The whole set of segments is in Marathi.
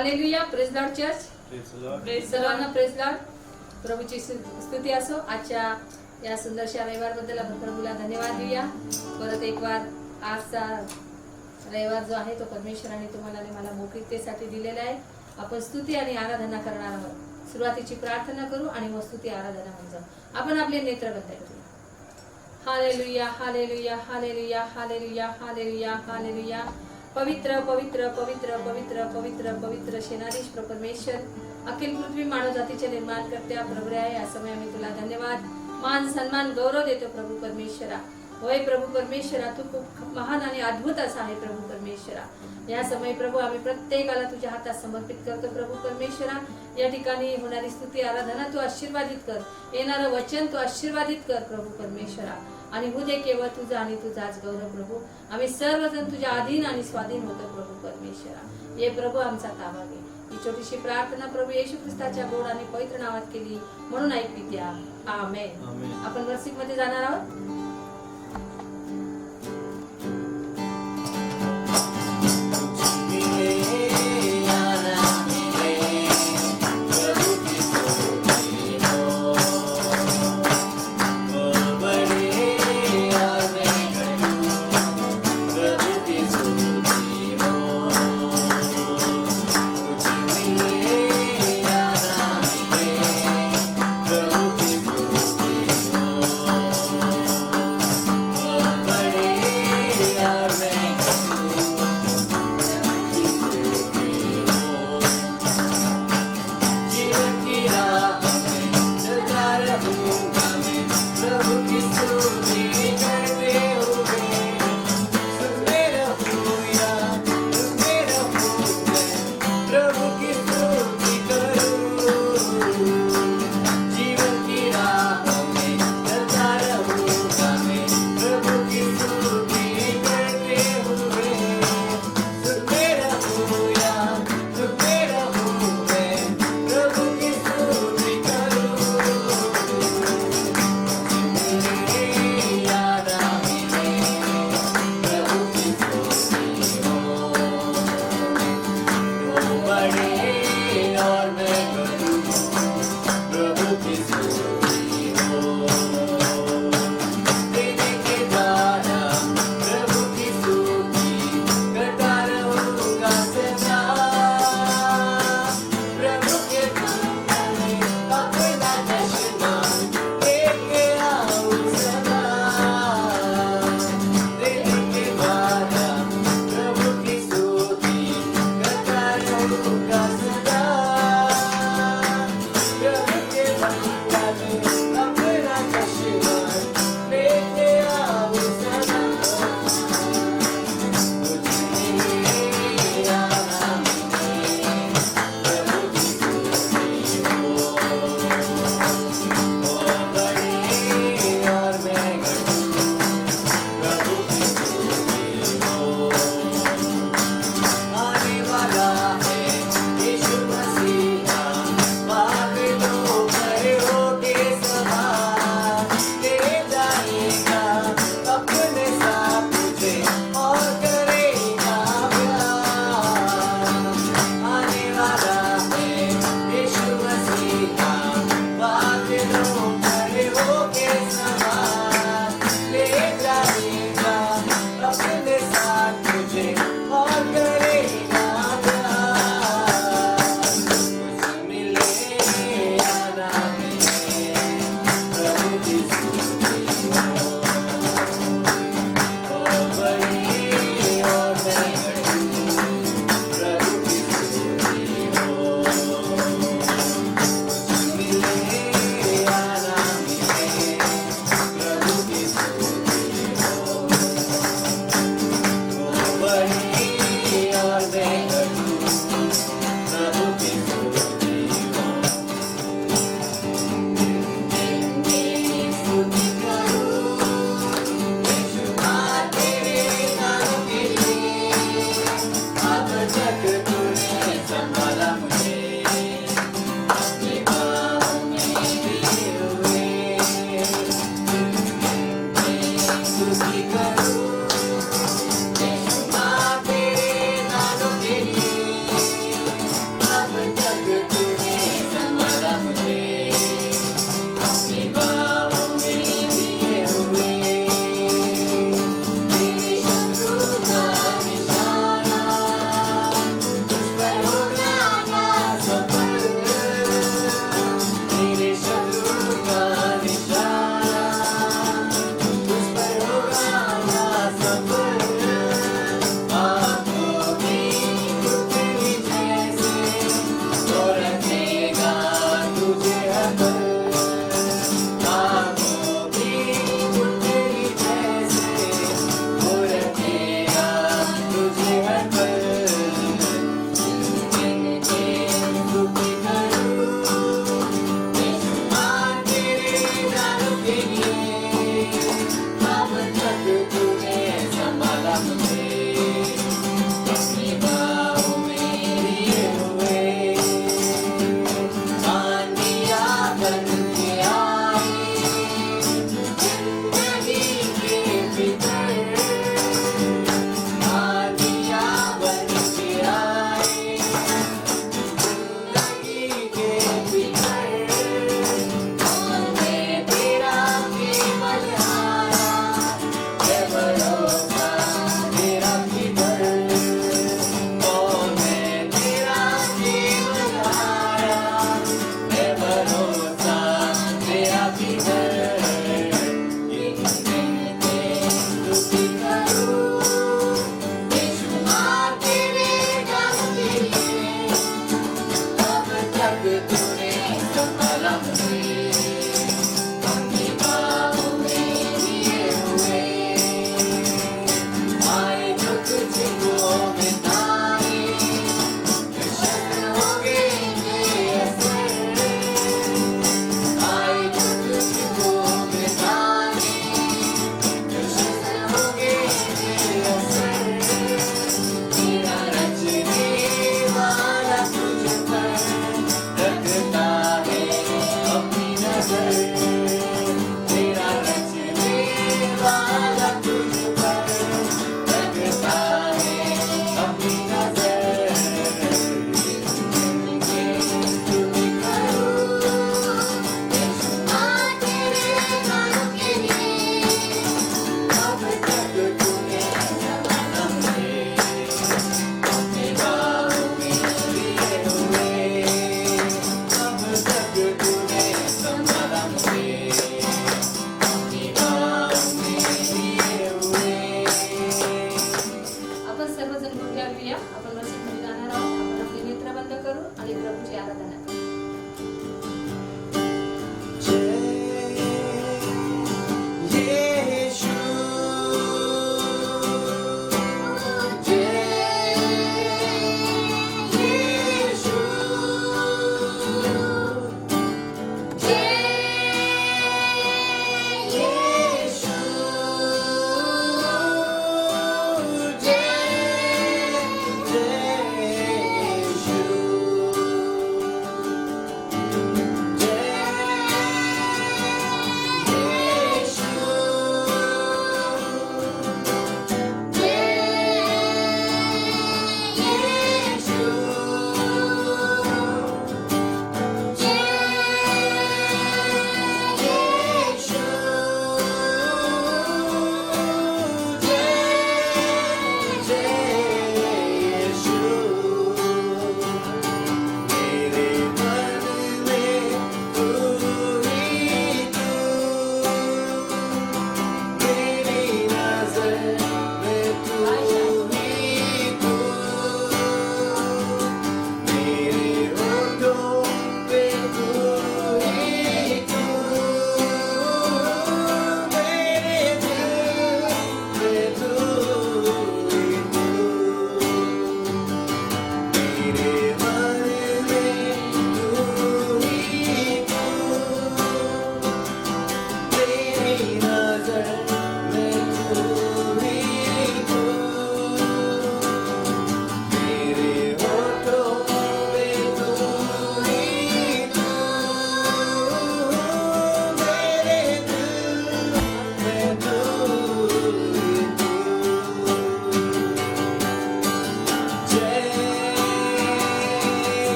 हालेलुया. Praise Lord church. सर्वांना प्रेज लॉर्ड. प्रभूची स्तुती असो. आजच्या या सुंदरशा रविवारबद्दल आपण प्रभूला धन्यवाद देऊया. परत एक बार आजचा रविवार जो आहे तो परमेश्वराने तुम्हाला आणि मला मोकळीकतेसाठी दिलेला आहे. आपण स्तुती आणि आराधना करणार आहोत. सुरुवातीची प्रार्थना करू आणि मग स्तुती आराधना होऊन जाऊ. आपण आपले नेत्र बंद करूया. Hallelujah, hallelujah, hallelujah, hallelujah, hallelujah, hallelujah. पवित्र पवित्र पवित्र पवित्र पवित्र पवित्र सेनाधीश परमेश्वर, अखिल पृथ्वी मानव जातीचे निर्माण करत्या प्रभू आहे. या समय आम्ही तुला धन्यवाद, मान सन्मान गौरव देतो प्रभू परमेश्वरा. होय प्रभू परमेश्वरा, तू खूप महान आणि अद्भुत असा आहे प्रभू परमेश्वरा. या समय प्रभू आम्ही प्रत्येकाला तुझ्या हातात समर्पित करतो प्रभू परमेश्वरा. या ठिकाणी होणारी स्तुती आराधना तू आशीर्वादित कर. येणारं वचन तू आशीर्वादित कर प्रभू परमेश्वरा. आणि हो दे केवळ तुझा आणि तुझाच गौरव प्रभू. आम्ही सर्वजण तुझ्या अधीन आणि स्वाधीन होतो प्रभू परमेश्वरा. ये प्रभू आमचा ताबा घे. ही छोटीशी प्रार्थना प्रभू येशू ख्रिस्ताच्या गोड आणि पवित्र नावात केली म्हणून ऐकली द्या. आमेन. आपण वर्षिक मध्ये जाणार आहोत.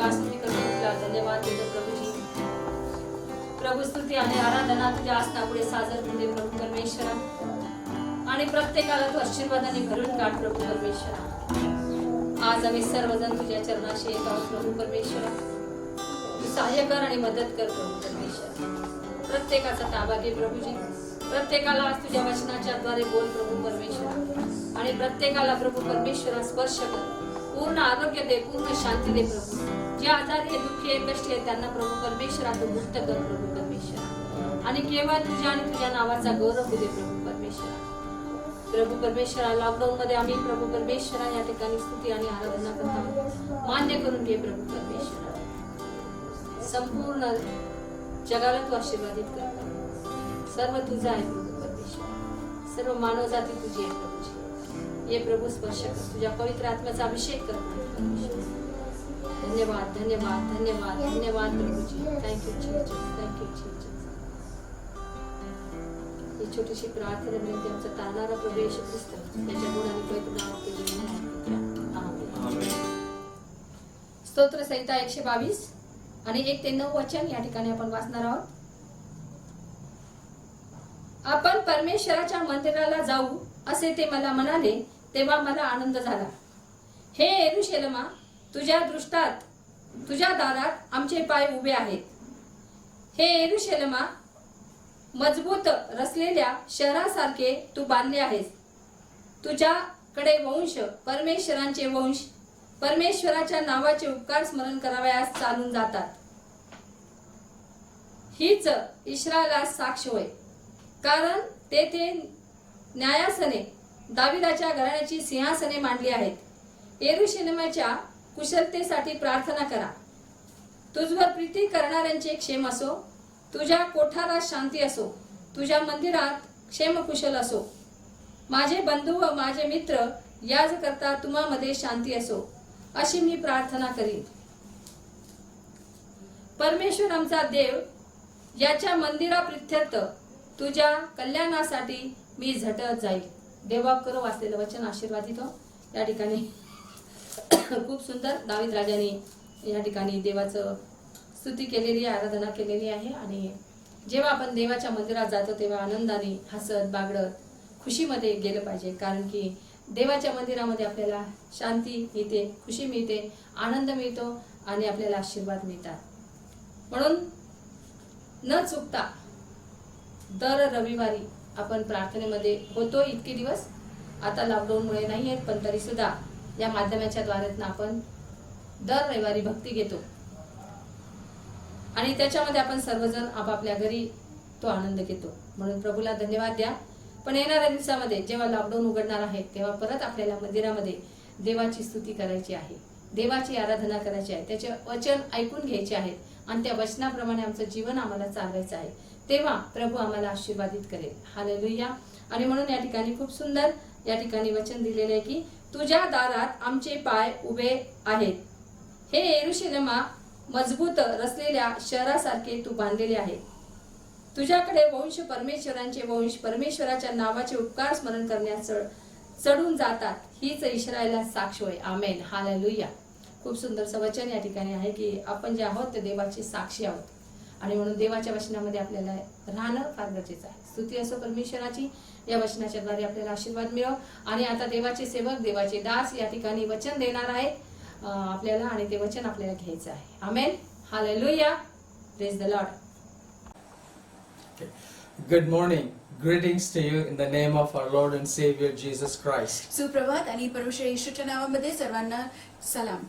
धन्यवाद स्तुती करतो तुला, धन्यवाद देतो प्रभूजी. प्रभू स्तुती आणि आराधना तुझ्या आसनापुढे सादर करते प्रभू परमेश्वरा. आणि प्रत्येकाला तू आशीर्वादाने भरून काढ प्रभू परमेश्वरा. आज आम्ही सर्वजण तुझ्या चरणाशी येत आहोत प्रभू परमेश्वरा. तू सहाय्य कर आणि मदत कर प्रभू परमेश्वरा. प्रत्येकाचा ताबा घे प्रभूजी. प्रत्येकाला आज तुझ्या वचनाच्या द्वारे बोल प्रभू परमेश्वरा. आणि प्रत्येकाला प्रभू परमेश्वरा स्पर्श कर. पूर्ण आरोग्य दे, पूर्ण शांती दे प्रभू. जे आजारी आहे, दुःखी आहे, कष्टी आहे त्यांना प्रभू परमेश्वरा तू मुक्त कर प्रभू परमेश्वरा. आणि केवळ तुझ्या आणि तुझ्या नावाचा गौरव होऊ दे प्रभू परमेश्वरा. प्रभू परमेश्वरा लॉकडाऊन मध्ये आम्ही प्रभू परमेश्वरा या ठिकाणी स्तुती आणि आराधना करतो. मान्य करून घे प्रभू परमेश्वरा. संपूर्ण जगाला तू आशीर्वादित कर. सर्व तुझं आहे प्रभू परमेश्वरा. सर्व मानव जाती तुझी आहे प्रभूजी. ये प्रभू स्पर्श कर. तुझ्या पवित्र आत्म्याचा अभिषेक कर परमेश्वरा. धन्यवाद धन्यवाद धन्यवाद धन्यवाद प्रभूजी. Thank you Jesus, thank you Jesus. ही छोटीशी प्रार्थना विनंती आमचा तारणारा प्रभू येशू ख्रिस्त त्याच्या गुणाने पवित्र नावात आमेन. स्तोत्र संहिता 122 आणि 1 ते 9 वचन या ठिकाणी आपण वाचणार आहोत. आपण परमेश्वराच्या मंदिराला जाऊ असे ते मला म्हणाले तेव्हा मला आनंद झाला. हे यरूशलेमा, तुझ्या दृष्टात तुझ्या दारात आमचे पाय उभे आहेत. हे यरूशलेमा, मजबूत रचलेल्या शहरासारखे तू बांधले आहेस. तुझ्याकडे वंश, परमेश्वरांचे वंश, परमेश्वराच्या नावाचे उपकार स्मरण करावयास चालून जातात. हीच इस्रायलास साक्ष होय, कारण तेथे न्यायासने, दाविदाच्या घराण्याची सिंहासने मांडली आहेत. यरूशलेमाच्या कुशलतेसाठी प्रार्थना करा. तुझवर प्रीती करणाऱ्यांचे क्षेम असो. तुझ्या कोठारात शांती असो. तुझ्या मंदिरात क्षेमकुशल असो. माझे बंधू व माझे मित्र याज करता तुम्हामध्ये शांती असो, अशी मी प्रार्थना करीन. परमेश्वर आमचा देव, याच्या मंदिराप्रित्यर्थ तुझ्या कल्याणासाठी मी झटत जाईल. देवाकरो वाचलेलं वचन आशीर्वादित हो. या ठिकाणी खूप सुंदर दावीद राजाने या ठिकाणी देवाचं स्तुती केलेली आहे, आराधना केलेली आहे. आणि जेव्हा आपण देवाच्या मंदिरात जातो तेव्हा आनंदाने हसत बागडत खुशीमध्ये गेलं पाहिजे. कारण की देवाच्या मंदिरामध्ये आपल्याला शांती मिळते, खुशी मिळते, आनंद मिळतो आणि आपल्याला आशीर्वाद मिळतात. म्हणून न चुकता दर रविवारी आपण प्रार्थनेमध्ये होतो. इतके दिवस आता लॉकडाऊनमुळे नाही आहेत, पण तरी सुद्धा या माध्यमाच्या द्वारेतून आपण दर रविवारी भक्ती घेतो आणि त्याच्यामध्ये आपण सर्वजण आपापल्या घरी तो आनंद घेतो. म्हणून प्रभूला धन्यवाद द्या. पण येणाऱ्या दिवसामध्ये जेव्हा लॉकडाऊन उघडणार आहे तेव्हा परत आपल्याला मंदिरामध्ये देवाची स्तुती करायची आहे, देवाची आराधना करायची आहे, त्याचे वचन ऐकून घ्यायचे आहेत आणि त्या वचनाप्रमाणे आमचं जीवन आम्हाला चालवायचं आहे. तेव्हा प्रभू आम्हाला आशीर्वादित करेल. हालेलुया. आणि म्हणून या ठिकाणी खूप सुंदर या ठिकाणी वचन दिलेले आहे की तुझ्या दारात आमचे पाय उभे आहेत. हे यरूशलेमा, मजबूत रचलेल्या शहरासारखे तू बांधलेले आहे. तुझ्याकडे वंश, परमेश्वरांचे वंश, परमेश्वराच्या नावाचे उपकार स्मरण करण्यास चढून जातात. हीच इस्रायला साक्ष होय. आमेन. हालेलुया. खूप सुंदरचं वचन या ठिकाणी आहे की आपण जे आहोत ते देवाची साक्षी आहोत आणि म्हणून देवाच्या वचनामध्ये आपल्याला राहणं फार गरजेचं आहे. स्तुती असो परमेश्वराची. या वचनाच्या द्वारे आपल्याला आशीर्वाद मिळव. आणि आता देवाचे सेवक, देवाचे दास या ठिकाणी वचन देणार आहेत आपल्याला आणि ते वचन आपल्याला घ्यायचं आहे. Amen. Hallelujah. Praise the Lord. Good morning. Greetings to you in the name of our Lord and Savior Jesus Christ. सुप्रभात आणि परमेश्वर येशूच्या नावामध्ये सर्वांना सलाम.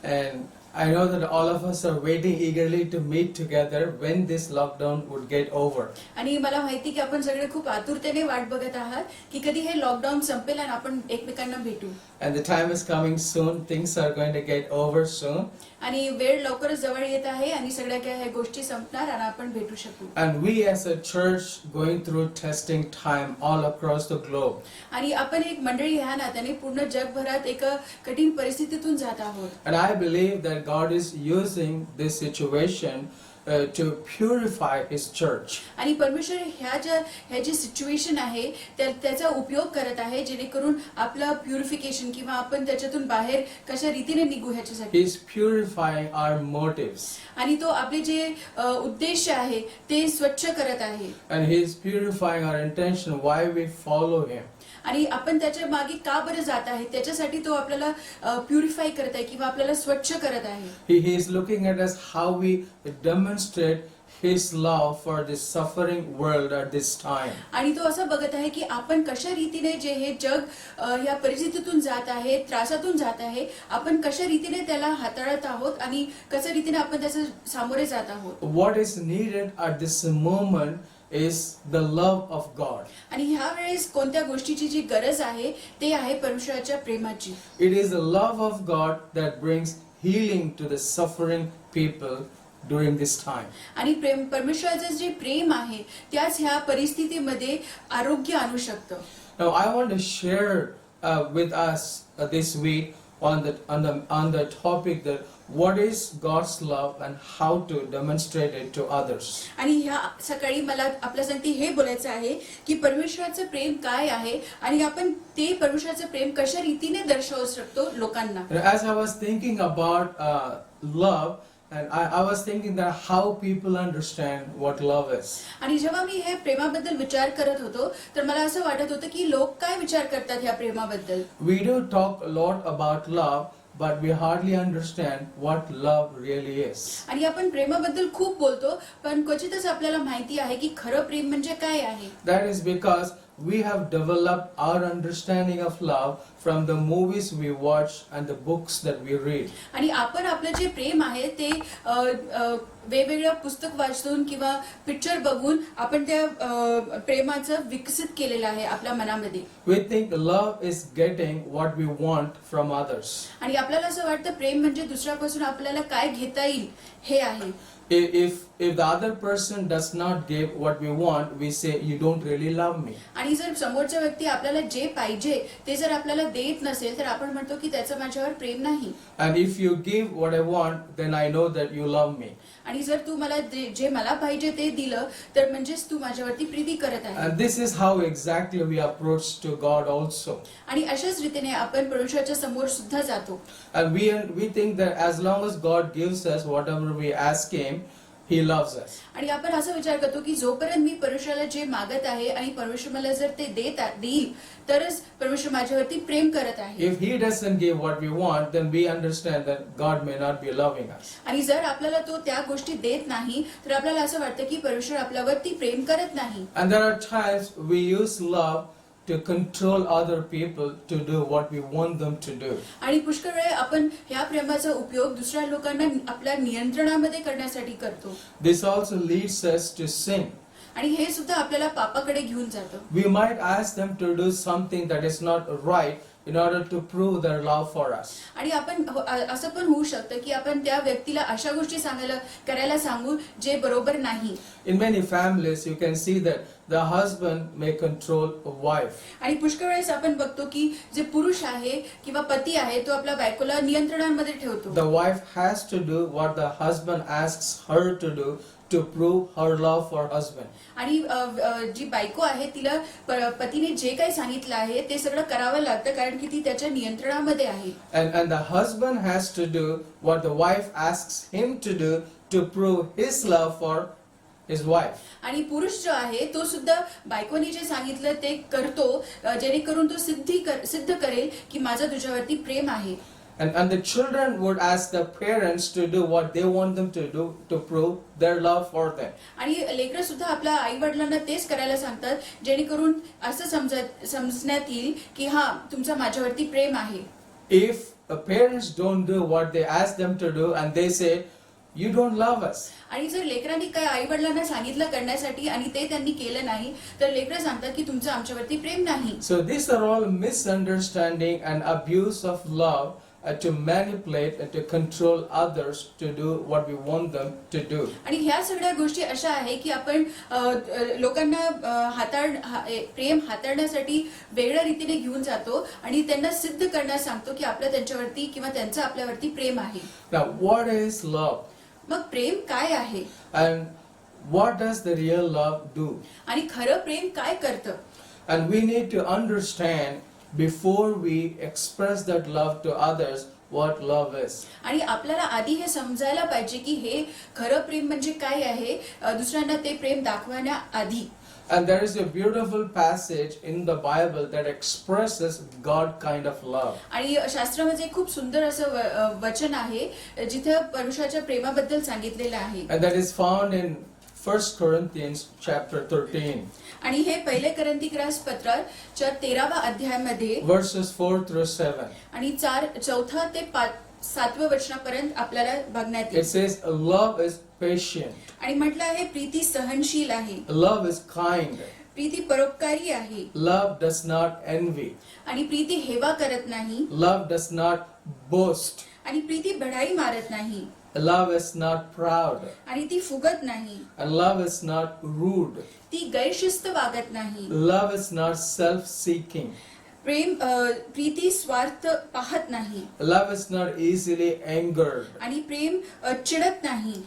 And I know that all of us are waiting eagerly to meet together when this lockdown would get over. आणि मला माहिती की आपण सगळे खूप आतुरतेने वाट बघत आहात की कधी हे लॉकडाऊन संपेल आणि आपण एकमेकांना भेटू. And the time is coming soon. Things are going to get over soon. आणि वेळ लवकरच जवळ येत आहे आणि सगळ्या काही ह्या गोष्टी संपणार आणि आपण भेटू शकू. And we as a church going through testing time all across the globe. आणि आपण एक मंडळी ह्या नात्याने पूर्ण जगभरात एक कठीण परिस्थितीतून जात आहोत. And I believe that God is using this situation to purify His church. आणि परमेश्वर ह्या जी सिच्युएशन आहे त्याचा उपयोग करत आहे जेणेकरून आपलं प्युरिफिकेशन किंवा आपण त्याच्यातून बाहेर कशा रीतीने निघू ह्याच्यासाठी. He is purifying our motives. आणि तो आपले जे उद्देश आहे ते स्वच्छ करत आहे. And He is purifying our intention, why we follow Him. आणि आपण त्याच्या मागे का बरं जात आहे त्याच्यासाठी तो आपल्याला प्युरिफाय करत आहे किंवा आपल्याला स्वच्छ करत आहे. He is looking at us how we demonstrate His love for this suffering world at this time. आणि तो असं बघत आहे की आपण कशा रीतीने जे हे जग या परिस्थितीतून जात आहे त्रासातून जात आहे आपण कशा रीतीने त्याला हाताळत आहोत आणि कशा रीतीने आपण त्याच्या सामोरे जात आहोत. What is needed at this moment is the love of God. आणि ह्या वेळेस कोणत्या गोष्टीची जी गरज आहे ते आहे परमेश्वराच्या प्रेमाची. It is the love of God that brings healing to the suffering people during this time. आणि परमेश्वराचं जे प्रेम आहे त्याच ह्या परिस्थितीमध्ये आरोग्य आणू शकतं. Now I want to share with us this week on the topic that what is God's love and how to demonstrate it to others. आणि ह्या सकाळी मला आपल्या संगती हे बोलायचं आहे की परमेश्वराचं प्रेम काय आहे आणि आपण ते परमेश्वराचं प्रेम कशा रीतीने दर्शवू शकतो लोकांना. As I was thinking about love, and I was thinking that how people understand what love is. आणि जेव्हा मी हे प्रेमाबद्दल विचार करत होतो तर मला असं वाटत होतं की लोक काय विचार करतात ह्या प्रेमाबद्दल. We do talk a lot about love, but we hardly understand what love really is. आणि आपण प्रेमाबद्दल खूप बोलतो पण क्वचितच आपल्याला माहिती आहे की खरं प्रेम म्हणजे काय आहे. That is because we have developed our understanding of love from the movies we watch and the books that we read. आणि आपण आपलं जे प्रेम आहे ते वेगवेगळ्या पुस्तक वाचून किंवा पिक्चर बघून आपण त्या प्रेमाचं विकसित केलेलं आहे आपल्या मनामध्ये. We think love is getting what we want from others. आणि आपल्याला असं वाटतं प्रेम म्हणजे दुसऱ्यापासून आपल्याला काय घेता येईल हे आहे. If the other person does not give what we want, we say you don't really love me. आणि जर समोरचा व्यक्ती आपल्याला जे पाहिजे ते जर आपल्याला देत नसेल तर आपण म्हणतो की त्याचं माझ्यावर प्रेम नाही. And if you give what I want, then I know that you love me. आणि जर तू मला जे मला पाहिजे ते दिलं तर म्हणजेच तू माझ्यावरती प्रीती करत आहे. And this is how exactly we approach to God also. आणि अशाच रीतीने आपण परमेश्वराच्या समोर सुद्धा जातो. And we think that as long as God gives us whatever we ask Him, He loves us. आणि आपण असा विचार करतो की जोपर्यंत मी परमेश्वराला जे मागत आहे आणि परमेश्वर मला जर ते देईल तरच परमेश्वर माझ्यावरती प्रेम करत आहे. If He doesn't give what we want, then we understand that God may not be loving us. आणि जर आपल्याला तो त्या गोष्टी देत नाही तर आपल्याला असं वाटतं की परमेश्वर आपल्यावरती प्रेम करत नाही. And there are times we use love to control other people to do what we want them to do. आणि पुष्कळ वेळ आपण ह्या प्रेमाचा उपयोग दुसऱ्या लोकांना आपल्या नियंत्रणामध्ये करण्यासाठी करतो. This also leads us to sin. आणि हे सुद्धा आपल्याला पापाकडे घेऊन जातं. We might ask them to do something that is not right in order to prove their love for us. आणि आपण असं पण होऊ शकतं की आपण त्या व्यक्तीला अशा गोष्टी करायला सांगू जे बरोबर नाही. In many families you can see that the husband may control a wife. आणि पुष्कळ वेळेस आपण बघतो की जे पुरुष आहे किंवा पती आहे तो आपल्या बायकोला नियंत्रणामध्ये ठेवतो. The wife has to do what the husband asks her to do to prove her love for husband. आणि जी बायको आहे तिला पतीने जे काही सांगितलं आहे ते सगळं करावं लागतं कारण की ती त्याच्या नियंत्रणामध्ये आहे. And the husband has to do what the wife asks him to do to prove his love for his wife. आणि पुरुष जो आहे तो सुद्धा बायकोने जे सांगितलं ते करतो जेणेकरून तो सिद्ध करेल की माझं तुझ्यावरती प्रेम आहे. And the children would ask the parents to do what they want them to do to prove their love for them. आणि लेकरं सुद्धा आपल्या आई वडिलांना तेच करायला सांगतात जेणेकरून असं समजण्यात येईल की हा तुमचं माझ्यावरती प्रेम आहे. If parents don't do what they ask them to do and they say you don't love us. आणि जर लेकरांनी काय आई वडिलांना सांगितलं करण्यासाठी आणि ते त्यांनी केलं नाही तर लेकरं सांगतात की तुमचं आमच्यावरती प्रेम नाही. So these are all misunderstanding and abuse of love to manipulate and to control others to do what we want them to do. आणि ह्या सगळ्या गोष्टी अशा आहे की आपण लोकांना प्रेम हाताळण्यासाठी वेगळ्या रीतीने घेऊन जातो आणि त्यांना सिद्ध करण्यास सांगतो की आपलं त्यांच्यावरती किंवा त्यांचं आपल्यावरती प्रेम आहे. Now what is love? मग प्रेम काय आहे And what does the real love do? आणि खरं प्रेम काय करतं? And we need to understand before we express that love to others what love is. आणि आपल्याला आधी हे समजायला पाहिजे की हे खरं प्रेम म्हणजे काय आहे, दुसऱ्यांना ते प्रेम दाखवण्याआधी. And there is a beautiful passage in the Bible that expresses God kind of love. आणि शास्त्रामध्ये खूप सुंदर असं वचन आहे जिथे परमेश्वराच्या प्रेमाबद्दल सांगितलेलं आहे. And that is found in 1 Corinthians chapter 13, आणि हे पहिले करंथीकरास पत्राच्या 13व्या अध्यायामध्ये verses 4 through 7. आणि 4 ते 7व्या वचनापर्यंत आपल्याला बघण्यात It येईल. says, love is patient, आणि म्हटलं आहे प्रीती सहनशील आहे, love is kind, प्रीती परोपकारी आहे, love does not envy, आणि प्रीती हेवा करत नाही, love does not boast, आणि प्रीती बढाई मारत नाही, love is not proud, आणि ती फुगत नाही, and love is not rude, ती गैरशिस्त वागत नाही. love is not self-seeking, Preeti स्वार्थ पाहत नाही, love is not easily angered, आणि प्रेम चिडत नाही,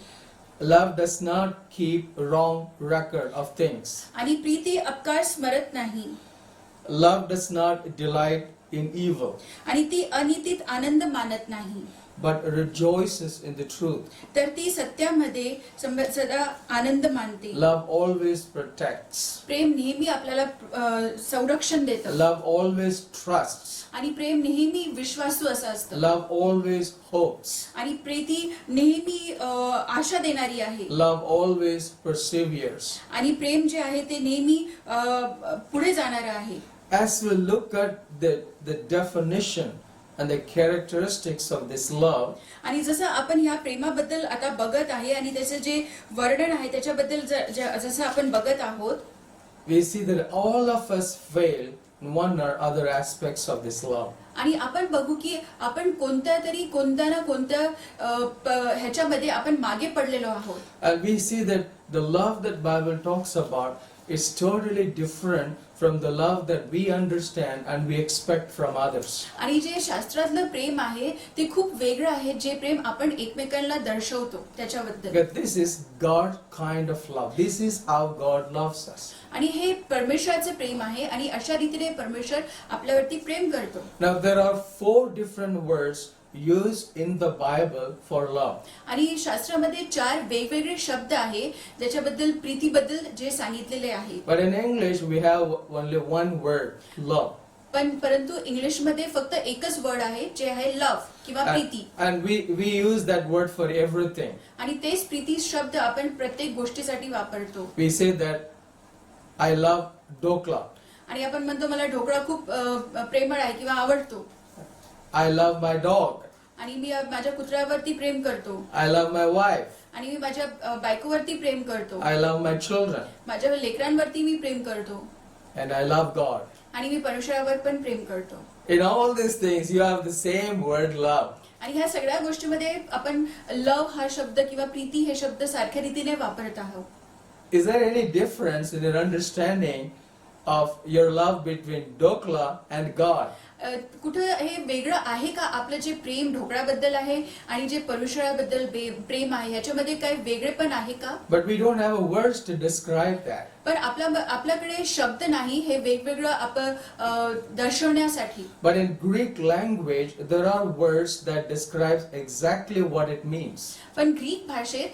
love does not keep wrong record of things, आणि प्रीती अपकार स्मरत नाही, love does not delight in evil, आणि ती अनितीत आनंद मानत नाही, but rejoices in the truth. तर ती सत्यामध्ये सदा आनंद मानते. Love always protects, प्रेम नेहमी आपल्याला संरक्षण देतं, love always trusts, आणि प्रेम नेहमी विश्वासू असं असतं, love always hopes, आणि प्रीती नेहमी आशा देणारी आहे, love always perseveres. आणि प्रेम जे आहे ते नेहमी पुढे जाणारं आहे. As we look at the definition and the characteristics of this love, आणि जसं आपण ह्या प्रेमाबद्दल आता बघत आहे आणि त्याचं जे वर्णन आहे त्याच्याबद्दल जसं आपण बघत आहोत, we see that all of us fail in one or other aspects of this love. आणि आपण बघू की आपण कोणत्या ना कोणत्या ह्याच्यामध्ये आपण मागे पडलेलो आहोत. And we see that the love that Bible talks about is totally different from the love that we understand and we expect from others. आणि जे शास्त्रातलं प्रेम आहे ते खूप वेगळं आहे, जे प्रेम आपण एकमेकांना दर्शवतो त्याच्याबद्दल. But this is God kind of love. This is how God loves us. आणि हे परमेश्वराचं प्रेम आहे, आणि अशा रीतीने परमेश्वर आपल्यावरती प्रेम करतो. Now there are 4 different words used in the Bible for love. आणि शास्त्रामध्ये 4 वेगवेगळे शब्द आहे ज्याच्याबद्दल प्रीतीबद्दल जे सांगितलेले आहे. But in English we have only one word, love. परंतु इंग्लिश मध्ये फक्त एकच वर्ड आहे जे आहे लव्ह किंवा Preeti. And we use that word for everything. आणि तेच प्रीती शब्द आपण प्रत्येक गोष्टीसाठी वापरतो. We say that I love dokla. आणि आपण म्हणतो मला ढोकळा खूप प्रेमळ आहे किंवा आवडतो. I love my dog. आणि मी माझ्या कुत्र्यावरती प्रेम करतो. I love my wife. आणि मी माझ्या बायकोवरती प्रेम करतो. I love my children. माझ्या लेकरांवरती मी प्रेम करतो. And I love God. आणि मी परमेश्वरावर पण प्रेम करतो. In all these things you have the same word love. आणि ह्या सगळ्या गोष्टीमध्ये आपण लव हा शब्द किंवा प्रीती हे शब्द सारख्या रीतीने वापरत आहोत. Is there any difference in your understanding of your love between dokla and God? कुठं हे वेगळं आहे का? आपलं जे प्रेम ढोकळ्याबद्दल आहे आणि जे परमेश्वराबद्दल प्रेम आहे ह्याच्यामध्ये काही वेगळेपण आहे का? But we don't have words to describe that. पण आपल्याकडे शब्द नाही हे वेगवेगळं आपण दर्शवण्यासाठी. But in Greek language there are words that describes exactly what it means. पण ग्रीक भाषेत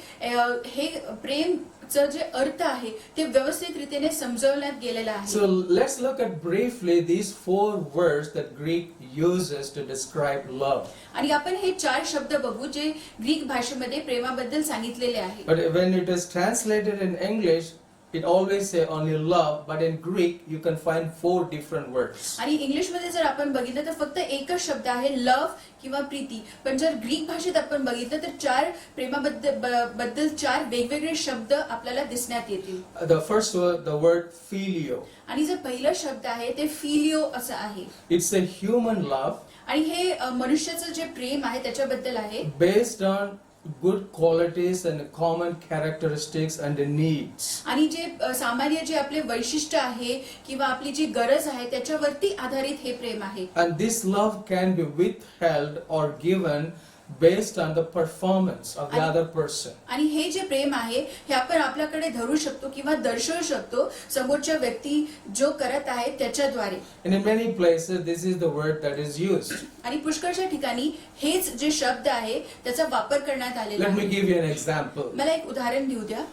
हे प्रेमचं जे अर्थ आहे ते व्यवस्थित रीतीने समजवण्यात गेलेलं आहे. So let's look at briefly these 4 words that Greek uses to describe love. आणि आपण हे 4 शब्द बघू जे ग्रीक भाषेमध्ये प्रेमाबद्दल सांगितलेले आहे. But when it is translated in English it always say only love, but in Greek you can find 4 different words. आणि इंग्लिश मध्ये जर आपण बघितलं तर फक्त एकच शब्द आहे लव किंवा प्रीती. पण जर ग्रीक भाषेत आपण बघितलं तर 4 प्रेमाबद्दल 4 वेगवेगळे शब्द आपल्याला दिसण्यात येतील. The first word, the word filio. आणि जो पहिला शब्द आहे ते फिलिओ असं आहे. It's a human love आणि हे मनुष्याचं जे प्रेम आहे त्याच्याबद्दल आहे. based on good qualities and common characteristics and needs. आणि जे सामान्य जे आपले वैशिष्ट्य आहे किंवा आपली जी गरज आहे त्याच्यावरती आधारित हे प्रेम आहे. And this love can be withheld or given based on the performance of the other person. आणि हे जे प्रेम आहे हे आपण आपल्याकडे धरू शकतो किंवा दर्शवू शकतो समोरच्या व्यक्ती जो करत आहे त्याच्याद्वारे. And in many places, this is the word that is used. आणि पुष्कळशा ठिकाणी हेच जे शब्द आहे त्याचा वापर करण्यात आलेला Let me आहे. give you an example. मला एक उदाहरण देऊ द्या.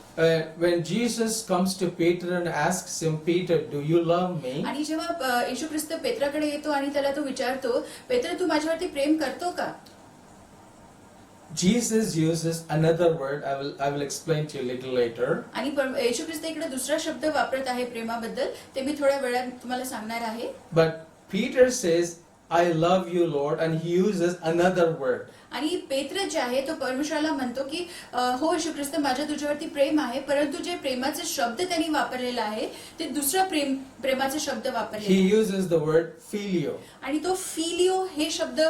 When Jesus comes to Peter and asks him, Peter, do you love me? आणि जेव्हा येशू ख्रिस्त पेत्राकडे येतो आणि त्याला तो विचारतो, पेत्र तू माझ्यावरती प्रेम करतो का? Jesus uses another word. I will explain to you a little later. आणि येशू ख्रिस्त इकडे दुसरा शब्द वापरत आहे प्रेमाबद्दल, ते मी थोड्या वेळात तुम्हाला सांगणार आहे. But Peter says, I love you, Lord, and he uses another word. आणि पेत्र जे आहे तो परमेश्वराला म्हणतो की हो येशू ख्रिस्त माझ्या तुझ्यावरती प्रेम आहे, परंतु जे प्रेमाचे शब्द त्यांनी वापरलेला आहे ते दुसरा प्रेमाचे शब्द He वापरले uses the word filio. आणि तो फिलिओ हे शब्द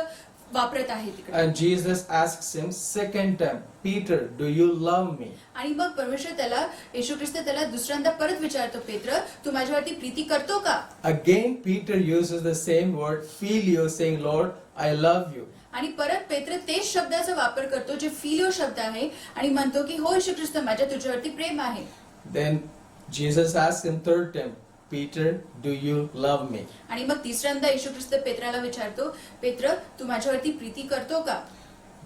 वापरत आहे तिकडे. And Jesus asks him second time, Peter, do you love me? आणि मग परमेश्वर त्याला येशू ख्रिस्त त्याला दुसऱ्यांदा परत विचारतो, पेत्र तू माझ्यावरती प्रीती करतो का? Again, Peter uses the same word filio, saying, Lord, I love you. आणि परत पेत्र तेच शब्दाचा वापर करतो जे फिलिओ शब्द आहे आणि म्हणतो की हो येशू ख्रिस्त माझ्या तुझ्यावरती प्रेम आहे. Then Jesus asks him third time, Peter, do you love me? आणि मग तिसऱ्यांदा येशू ख्रिस्त पेत्राला विचारतो, पेत्र तू माझ्यावरती प्रीती करतो का?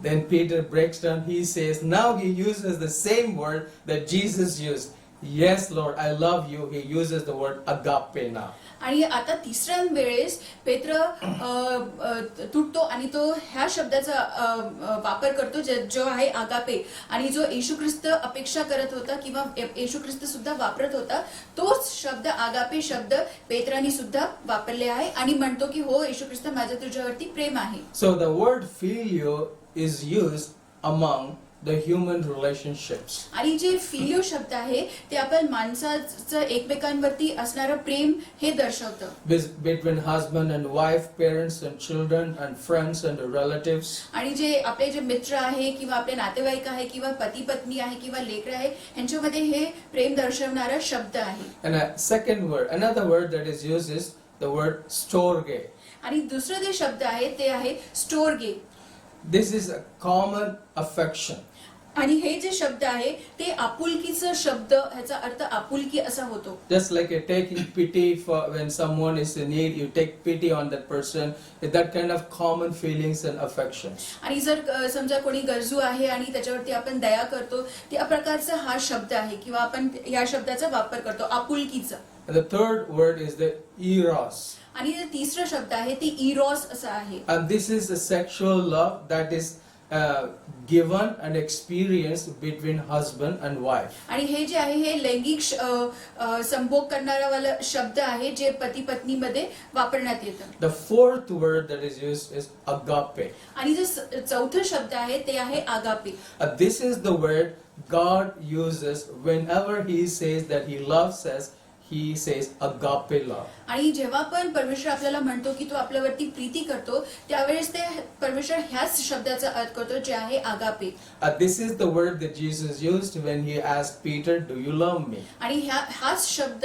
Then Peter breaks down. He says, now he uses the same word that Jesus used. Yes, Lord, I love you. He uses the word agape now. आणि आता तिसऱ्या वेळेस पेत्र तुटतो आणि तो ह्या शब्दाचा वापर करतो जो आहे आगापे, आणि जो येशू ख्रिस्त अपेक्षा करत होता किंवा येशू ख्रिस्त सुद्धा वापरत होता तोच शब्द आगापे शब्द पेत्राने सुद्धा वापरले आहे आणि म्हणतो की हो येशू ख्रिस्त माझं तुझ्यावरती प्रेम आहे. So the word filio is used among the human relationships. आणि जे फिलिओ शब्द आहे ते आपण माणसाचं एकमेकांवरती असणारं प्रेम हे दर्शवतं. Between husband and wife, parents and children, and friends and relatives. आणि जे आपले जे मित्र आहे किंवा आपले नातेवाईक आहे किंवा पती पत्नी आहे किंवा लेकर आहे यांच्यामध्ये हे प्रेम दर्शवणारा शब्द आहे. And a second word, another word that is used is the word storge. आणि दुसरं जे शब्द आहे ते आहे स्टोरगे. This is a common affection. आणि हे जे शब्द आहे ते आपुलकीचा शब्द, ह्याचा अर्थ आपुलकी असा होतो. Just like you're taking pity for when someone is in need, you take pity on that person. That kind of common feelings and affections. आणि जर समजा कोणी गरजू आहे आणि त्याच्यावरती आपण दया करतो, त्या प्रकारचा हा शब्द आहे किंवा आपण या शब्दाचा वापर करतो आपुलकीचा. And the third word is the eros. आणि जे तिसरा शब्द आहे ते इरोस असा आहे. And this is a sexual love that is given and experienced between husband and wife. आणि हे जे आहे हे लैंगिक संभोग करणारा वाला शब्द आहे जे पती पत्नी मध्ये वापरण्यात येतं. The fourth word that is used is agape. आणि जे चौथा शब्द आहे ते आहे agape. This is the word God uses whenever He says that He loves us. He says agape love. आणि जेव्हा पण परमेश्वर आपल्याला म्हणतो की तो आपल्यावरती प्रीती करतो त्यावेळेस ते परमेश्वर ह्याच शब्दाचा अर्थ करतो जे आहे agape. This is the word that Jesus used when He asked Peter, "Do you love me?" आणि हाच शब्द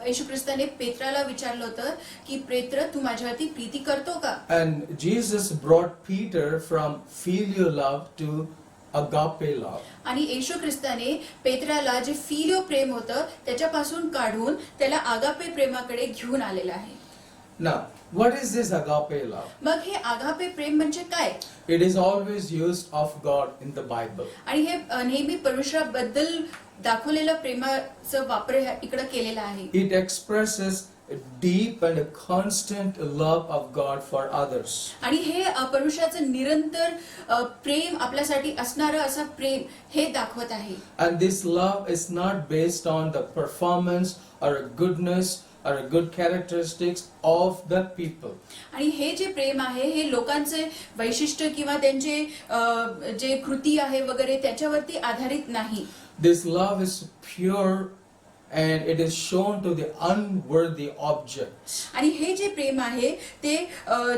येशू ख्रिस्ताने पेत्राला विचारलं होतं की पेत्र तू माझ्यावरती प्रीती करतो का? And Jesus brought Peter from filial love to agape love. आणि येशू ख्रिस्ताने पेत्राला जे फिलिओ प्रेम होतं त्याच्यापासून काढून त्याला आगापे प्रेमाकडे घेऊन आलेला आहे. Now, what is this agape love? मग हे आगापे प्रेम म्हणजे काय? It is always used of God in the Bible. आणि हे नेहमी परमेश्वराबद्दल दाखवलेलं प्रेमाचं वापर इकडे केलेला आहे. It expresses a deep and a constant love of God for others. आणि हे परमेश्वराचं निरंतर प्रेम आपल्यासाठी असणारं असं प्रेम हे दाखवत आहे. And this love is not based on the performance or a goodness or a good characteristics of the people. आणि हे जे प्रेम आहे हे लोकांचे वैशिष्ट्य किंवा त्यांचे जे कृती आहे वगैरे त्याच्यावरती आधारित नाही. This love is pure and it is shown to the unworthy objects. आणि हे जे प्रेम आहे ते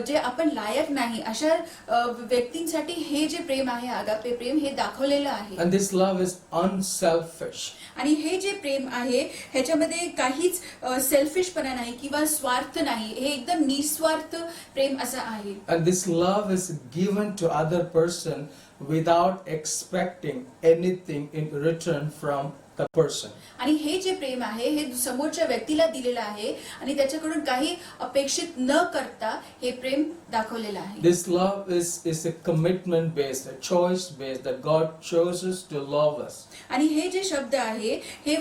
जे आपण लायक नाही अशा व्यक्तींसाठी हे जे प्रेम आहे आगापे प्रेम हे दाखवलेलं आहे. And this love is unselfish. आणि हे जे प्रेम आहे ह्याच्यामध्ये काहीच सेल्फिशपणा नाही किंवा स्वार्थ नाही. हे एकदम निस्वार्थ प्रेम असं आहे. And this love is given to other person without expecting anything in return from the person. आणि हे जे प्रेम आहे हे समोरच्या व्यक्तीला दिलेलं आहे आणि त्याच्याकडून काही अपेक्षित न करता हे प्रेम दाखवलेलं आहे. This love is a commitment based, a choice based, that God chooses to love us. आणि हे जे शब्द आहे हे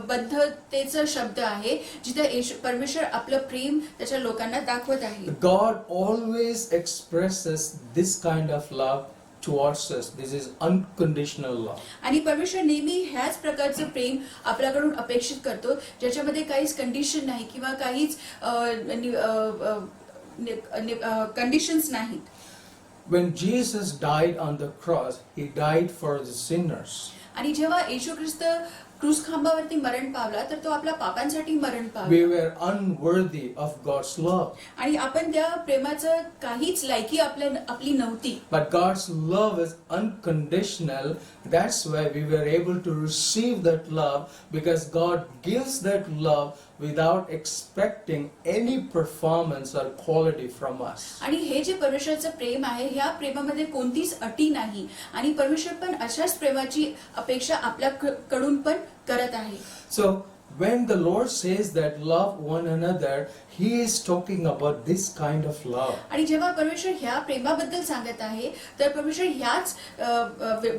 बद्धतेचं शब्द आहे जिथे परमेश्वर आपलं प्रेम त्याच्या लोकांना दाखवत आहे. God always expresses this kind of love towards us. This is unconditional love. आणि परमेश्वर नेहमी ह्याच प्रकारचं प्रेम आपल्याकडून अपेक्षित करतो ज्याच्यामध्ये काहीच कंडिशन नाही किंवा काहीच कंडिशन्स नाहीत. When Jesus died on the cross, he died for the sinners. आणि जेव्हा येशू ख्रिस्त क्रूस खांबावरती मरण पावला तर तो आपल्या पापांसाठी मरण We पावला were unworthy of God's love. आणि आपण त्या प्रेमाचं काहीच लायकी आपली नव्हती. But God's love is unconditional. That's why we were able to receive that love, because God gives that love without expecting any performance or quality from us. आणि हे जे परमेश्वराचं प्रेम आहे ह्या प्रेमामध्ये कोणतीच अटी नाही आणि परमेश्वर पण अशाच प्रेमाची अपेक्षा आपल्याकडून पण करत आहे. So when the Lord says that love one another, he is talking about this kind of love. आणि जेव्हा परमेश्वर ह्या प्रेमाबद्दल सांगत आहे तर परमेश्वर ह्याच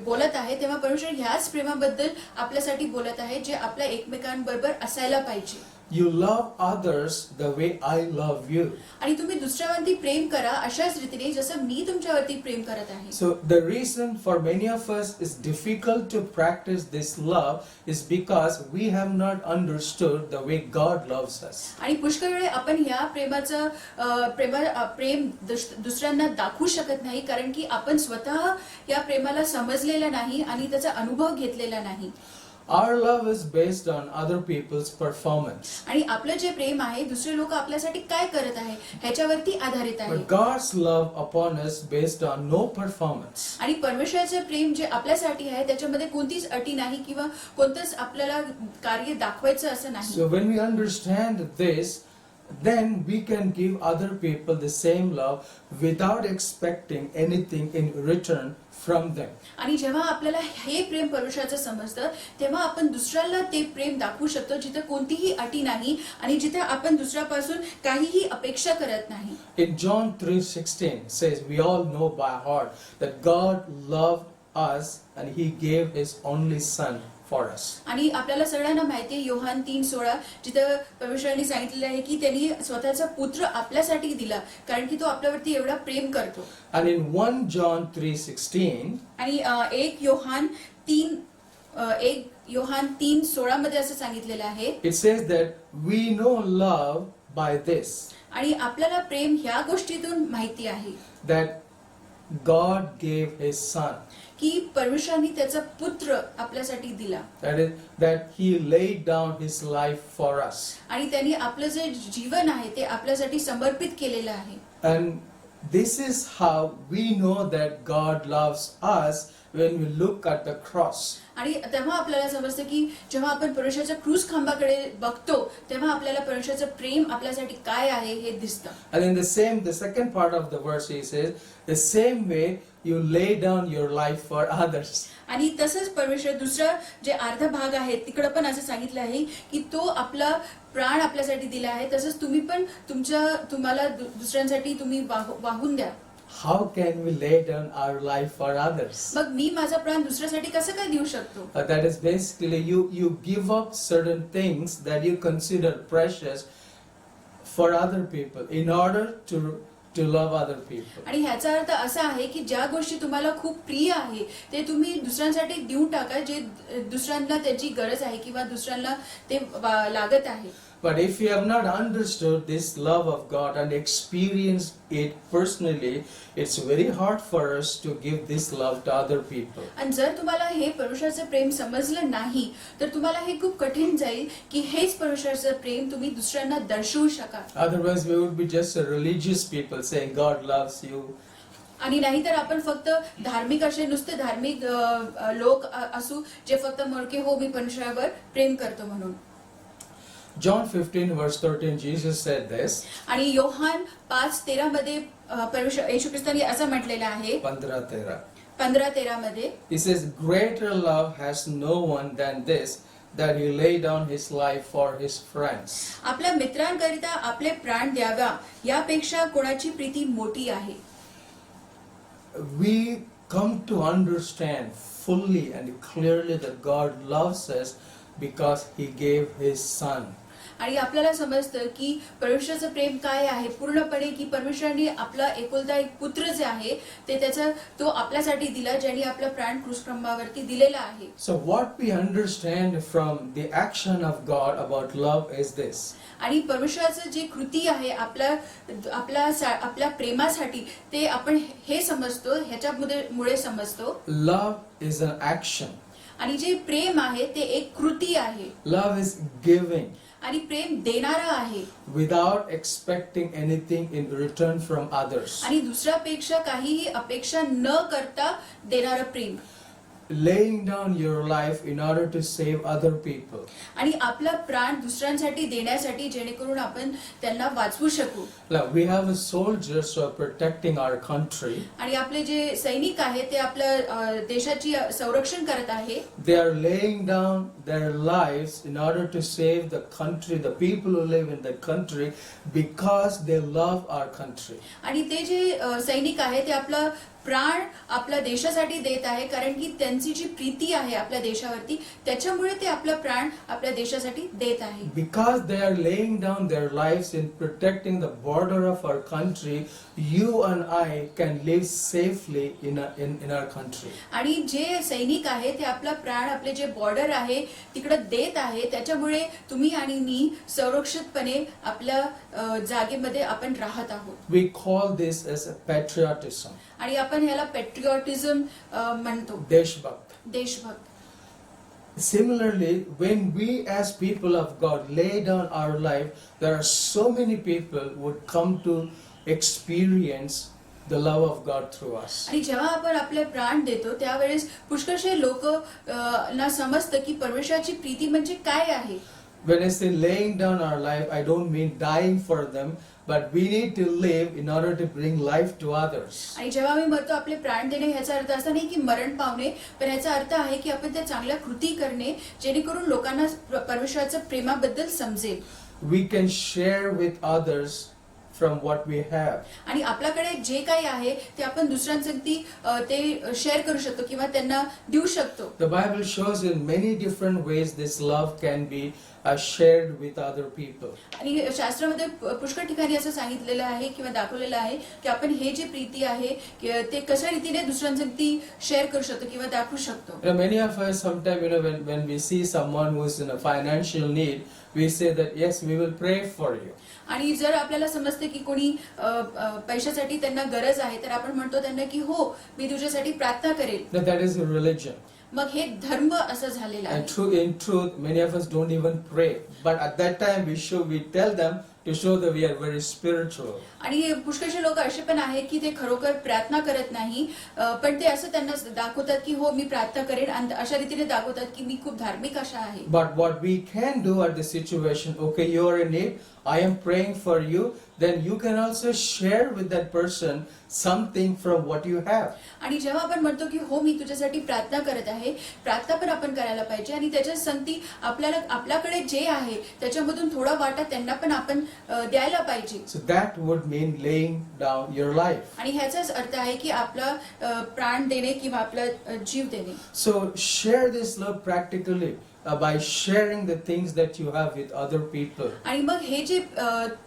बोलत आहे तेव्हा परमेश्वर ह्याच प्रेमाबद्दल आपल्यासाठी बोलत आहे जे आपल्या एकमेकांबरोबर असायला पाहिजे. You love others the way I love you. आणि तुम्ही दुसऱ्यावरती प्रेम करा अशाच रीतीने जसं मी तुमच्यावरती प्रेम करत आहे. So the reason for many of us is difficult to practice this love is because we have not understood the way God loves us. आणि पुष्कळ वेळे आपण ह्या प्रेम दुसऱ्यांना दाखवू शकत नाही कारण की आपण स्वतः या प्रेमाला समजलेलं नाही आणि त्याचा अनुभव घेतलेला नाही. Our love is based on other people's performance. आणि आपलं जे प्रेम आहे दुसरे लोक आपल्यासाठी काय करत आहे ह्याच्यावरती आधारित आहे. But God's love upon us based on no performance. आणि परमेश्वराचे प्रेम जे आपल्यासाठी आहे त्याच्यामध्ये कोणतीच अटी नाही किंवा कोणतंच आपल्याला कार्य दाखवायचं असं नाही. So when we understand this, then we can give other people the same love without expecting anything in return from them. आणि जेव्हा आपल्याला हे प्रेम परमेश्वराचं समजतं तेव्हा आपण दुसऱ्याला ते प्रेम दाखवू शकतो जिथे कोणतीही अटी नाही आणि जिथे आपण दुसऱ्यापासून काहीही अपेक्षा करत नाही. In John 3:16 says, we all know by heart that God loved us and he gave his only son for us. आणि आपल्याला सगळ्यांना माहिती आहे योहान 3:16 जिथे परमेश्वराने सांगितलेलं आहे की त्यांनी स्वतःचा पुत्र आपल्यासाठी दिला कारण की तो आपल्यावरती एवढा प्रेम करतो. And in 1 John 3:16 आणि 1 योहान 3:16 मध्ये असं सांगितलेलं आहे it says that we know love by this, आणि आपल्याला प्रेम ह्या गोष्टीतून माहिती आहे that God gave his son, की परमेश्वराने त्याचा पुत्र आपल्यासाठी दिला that he laid down his life for us. आणि त्यांनी आपलं जे जीवन आहे ते आपल्यासाठी समर्पित केलेलं आहे. And this is how we know that God loves us, when we look at the cross. आणि तेव्हा आपल्याला समजतं की जेव्हा आपण परमेश्वराच्या क्रूस खांबाकडे बघतो तेव्हा आपल्याला परमेश्वराचं प्रेम आपल्यासाठी काय आहे हे दिसतं. And in the second part of the verse he says, the same way you lay down your life for others. आणि तसंच परमेश्वर दुसरा जे अर्धा भाग आहे तिकडे पण असं सांगितलं आहे की तो आपला प्राण आपल्यासाठी दिला आहे तसंच तुम्ही पण तुम्हाला दुसऱ्यांसाठी तुम्ही वाहून द्या. How can we lay down our life for others? मग मी माझा प्राण दुसऱ्यासाठी कसं काय देऊ शकतो. That is basically you give up certain things that you consider precious for other people in order to love other people. आणि ह्याचा अर्थ असा आहे की ज्या गोष्टी तुम्हाला खूप प्रिय आहे ते तुम्ही दुसऱ्यांसाठी देऊन टाका जे दुसऱ्यांना त्याची गरज आहे किंवा दुसऱ्यांना ते लागत आहे. But if you have not understood this love of God and experienced it personally, it's very hard for us to give this love to other people. आणि जर तुम्हाला हे परमेश्वराचं प्रेम समजलं नाही तर तुम्हाला हे खूप कठीण जाईल की हेच परमेश्वराचं प्रेम तुम्ही दुसऱ्यांना दर्शवू शकाल. Otherwise, we would be just a religious people saying God loves you. आणि नाहीतर आपण फक्त धार्मिक असे नुसते धार्मिक लोक असू जे फक्त म्हणके हो मी परमेश्वरावर प्रेम करतो म्हणून. John 15 verse 13, Jesus said this. आणि योहान 5:13 मध्ये परमेश्वर येशू ख्रिस्ताने असं म्हटलेलं आहे 15:13. 15:13 मध्ये. He says, greater love has no one than this, that he lay down his life for his friends. आपल्या मित्रांकरिता आपले प्राण द्यावा यापेक्षा कोणाची प्रीती मोठी आहे. We come to understand fully and clearly that God loves us because he gave his son. आणि आपल्याला समजतं की परमेश्वराचं प्रेम काय आहे पूर्णपणे की परमेश्वराने आपला एकुलता एक पुत्र जे आहे ते त्याचा तो आपल्यासाठी दिला ज्यांनी आपला प्राण क्रूसस्तंभावरती दिलेला आहे. So what we understand from the action of God about love is this. आणि परमेश्वराचं जे कृती आहे आपल्या प्रेमासाठी ते आपण हे समजतो ह्याच्यामुळे समजतो. Love is an action. आणि जे प्रेम आहे ते एक कृती आहे. Love is giving. आणि प्रेम देणारा आहे. Without expecting anything in return from others. आणि दुसऱ्यापेक्षा काहीही अपेक्षा न करता देणारं प्रेम. Laying down your life in order to save other people. आणि आपला प्राण दुसऱ्यांसाठी देण्यासाठी जेणेकरून आपण त्यांना वाचवू शकू. Now, we have soldiers who are protecting our country. आणि आपले जे सैनिक आहेत ते आपल्या देशाची संरक्षण करत आहे. They are laying down their lives in order to save the country, the people who live in the country, because they love our country. आणि ते जे सैनिक आहे ते आपला प्राण आपल्या देशासाठी देत आहे कारण की त्यांची जी प्रीती आहे आपल्या देशावरती त्याच्यामुळे ते आपला प्राण आपल्या देशासाठी देत आहे. Because they are laying down their lives in protecting the border of our country, you and I can live safely in our country. आणि जे सैनिक आहे ते आपला प्राण आपले जे बॉर्डर आहे तिकडे देत आहे त्याच्यामुळे तुम्ही आणि मी सुरक्षितपणे आपल्या जागेमध्ये आपण राहत आहोत. We call this as a patriotism. आणि आपण ह्याला पेट्रिऑटिझम म्हणतो. देशभक्त. Similarly, when we as people of God lay down our life, there are so many people who would come to experience the love of God through us. आणि जेव्हा आपण आपले प्राण देतो त्यावेळेस पुष्कळशे लोक ना समजतं की परमेश्वराची प्रीती म्हणजे काय आहे. When I say laying down our life, I don't mean dying for them, but we need to live in order to bring life to others. आणि जेव्हा मी म्हणतो आपले प्राण देणे ह्याचा अर्थ असा नाही की मरण पावणे पण ह्याचा अर्थ आहे की आपण त्या चांगल्या कृती करणे जेणेकरून लोकांना परमेश्वराच्या प्रेमाबद्दल समजेल. We can share with others from what we have. आणि आपल्याकडे जे काही आहे ते आपण दुसऱ्यांसाठी ते शेअर करू शकतो किंवा त्यांना देऊ शकतो. The Bible shows in many different ways this love can be shared with other people. आणि शास्त्रामध्ये पुष्कळ ठिकाणी असं सांगितलेलं आहे किंवा दाखवलेलं आहे की आपण हे जे प्रीती आहे ते कशा रीतीने दुसऱ्यांसाठी शेअर करू शकतो किंवा दाखवू शकतो. Many of us sometimes, when we see someone who is in a financial need, we say that yes, we will pray for you. आणि जर आपल्याला समजते की कोणी पैशासाठी त्यांना गरज आहे तर आपण म्हणतो त्यांना की हो मी तुझ्यासाठी प्रार्थना करेल. That is a religion. मग हे धर्म असं झालेलं आहे. And in truth, many of us don't even pray. But at that time, we tell them to show that we are very spiritual. आणि पुष्कळशे लोक असे पण आहेत की ते खरोखर प्रार्थना करत नाही पण ते असं त्यांना दाखवतात की हो मी प्रार्थना करेन आणि अशा रीतीने दाखवतात की मी खूप धार्मिक अशा आहे. But what we can do at the situation, okay, you are in need, I am praying for you, then you can also share with that person something from what you have. आणि जेव्हा आपण म्हणतो की हो मी तुझ्यासाठी प्रार्थना करत आहे प्रार्थना पण आपण करायला पाहिजे आणि त्याच्या संगती आपल्याकडे जे आहे त्याच्यामधून थोडा वाटा त्यांना पण आपण द्यायला पाहिजे. So that would mean laying down your life. आणि ह्याचाच अर्थ आहे की आपला प्राण देणे किंवा आपला जीव देणे. So share this love practically by sharing the things that you have with other people. आणि मग हे जे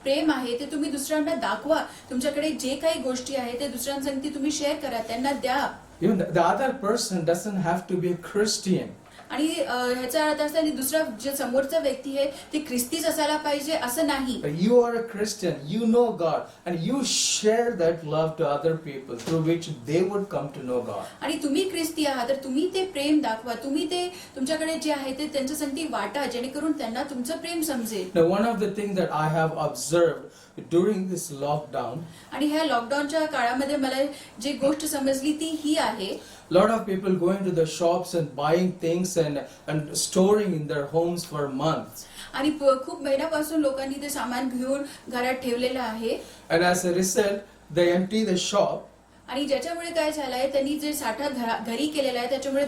प्रेम आहे ते तुम्ही दुसऱ्यांना दाखवा. तुमच्याकडे जे काही गोष्टी आहेत ते दुसऱ्यांसंगती तुम्ही शेअर करा त्यांना द्या. Even the other person doesn't have to be a Christian. आणि ह्याचा अर्थ असा आणि दुसरा जे समोरचा व्यक्ती आहे ते ख्रिस्तीच असायला पाहिजे असं नाही. You are a Christian, you know God, and you share that love to other people through which they would come to know God. आणि तुम्ही ख्रिस्ती आहात तर तुम्ही ते प्रेम दाखवा, तुम्ही ते तुमच्याकडे जे आहे ते त्यांच्यासाठी वाटा, जेणेकरून त्यांना तुमचं प्रेम समजेल. Now, one of the things that I have observed during this lockdown, आणि ह्या लॉकडाऊनच्या काळामध्ये मला जी गोष्ट समजली ती ही आहे, lot of people going to the shops and buying things and storing in their homes for months. आणि खूप महिन्यापासून लोकांनी ते सामान घेऊन घरात ठेवलेलं आहे. And as a result, they empty the shop. आणि ज्याच्यामुळे काय झालंय, त्यांनी जे साठा घरी केलेला आहे त्याच्यामुळे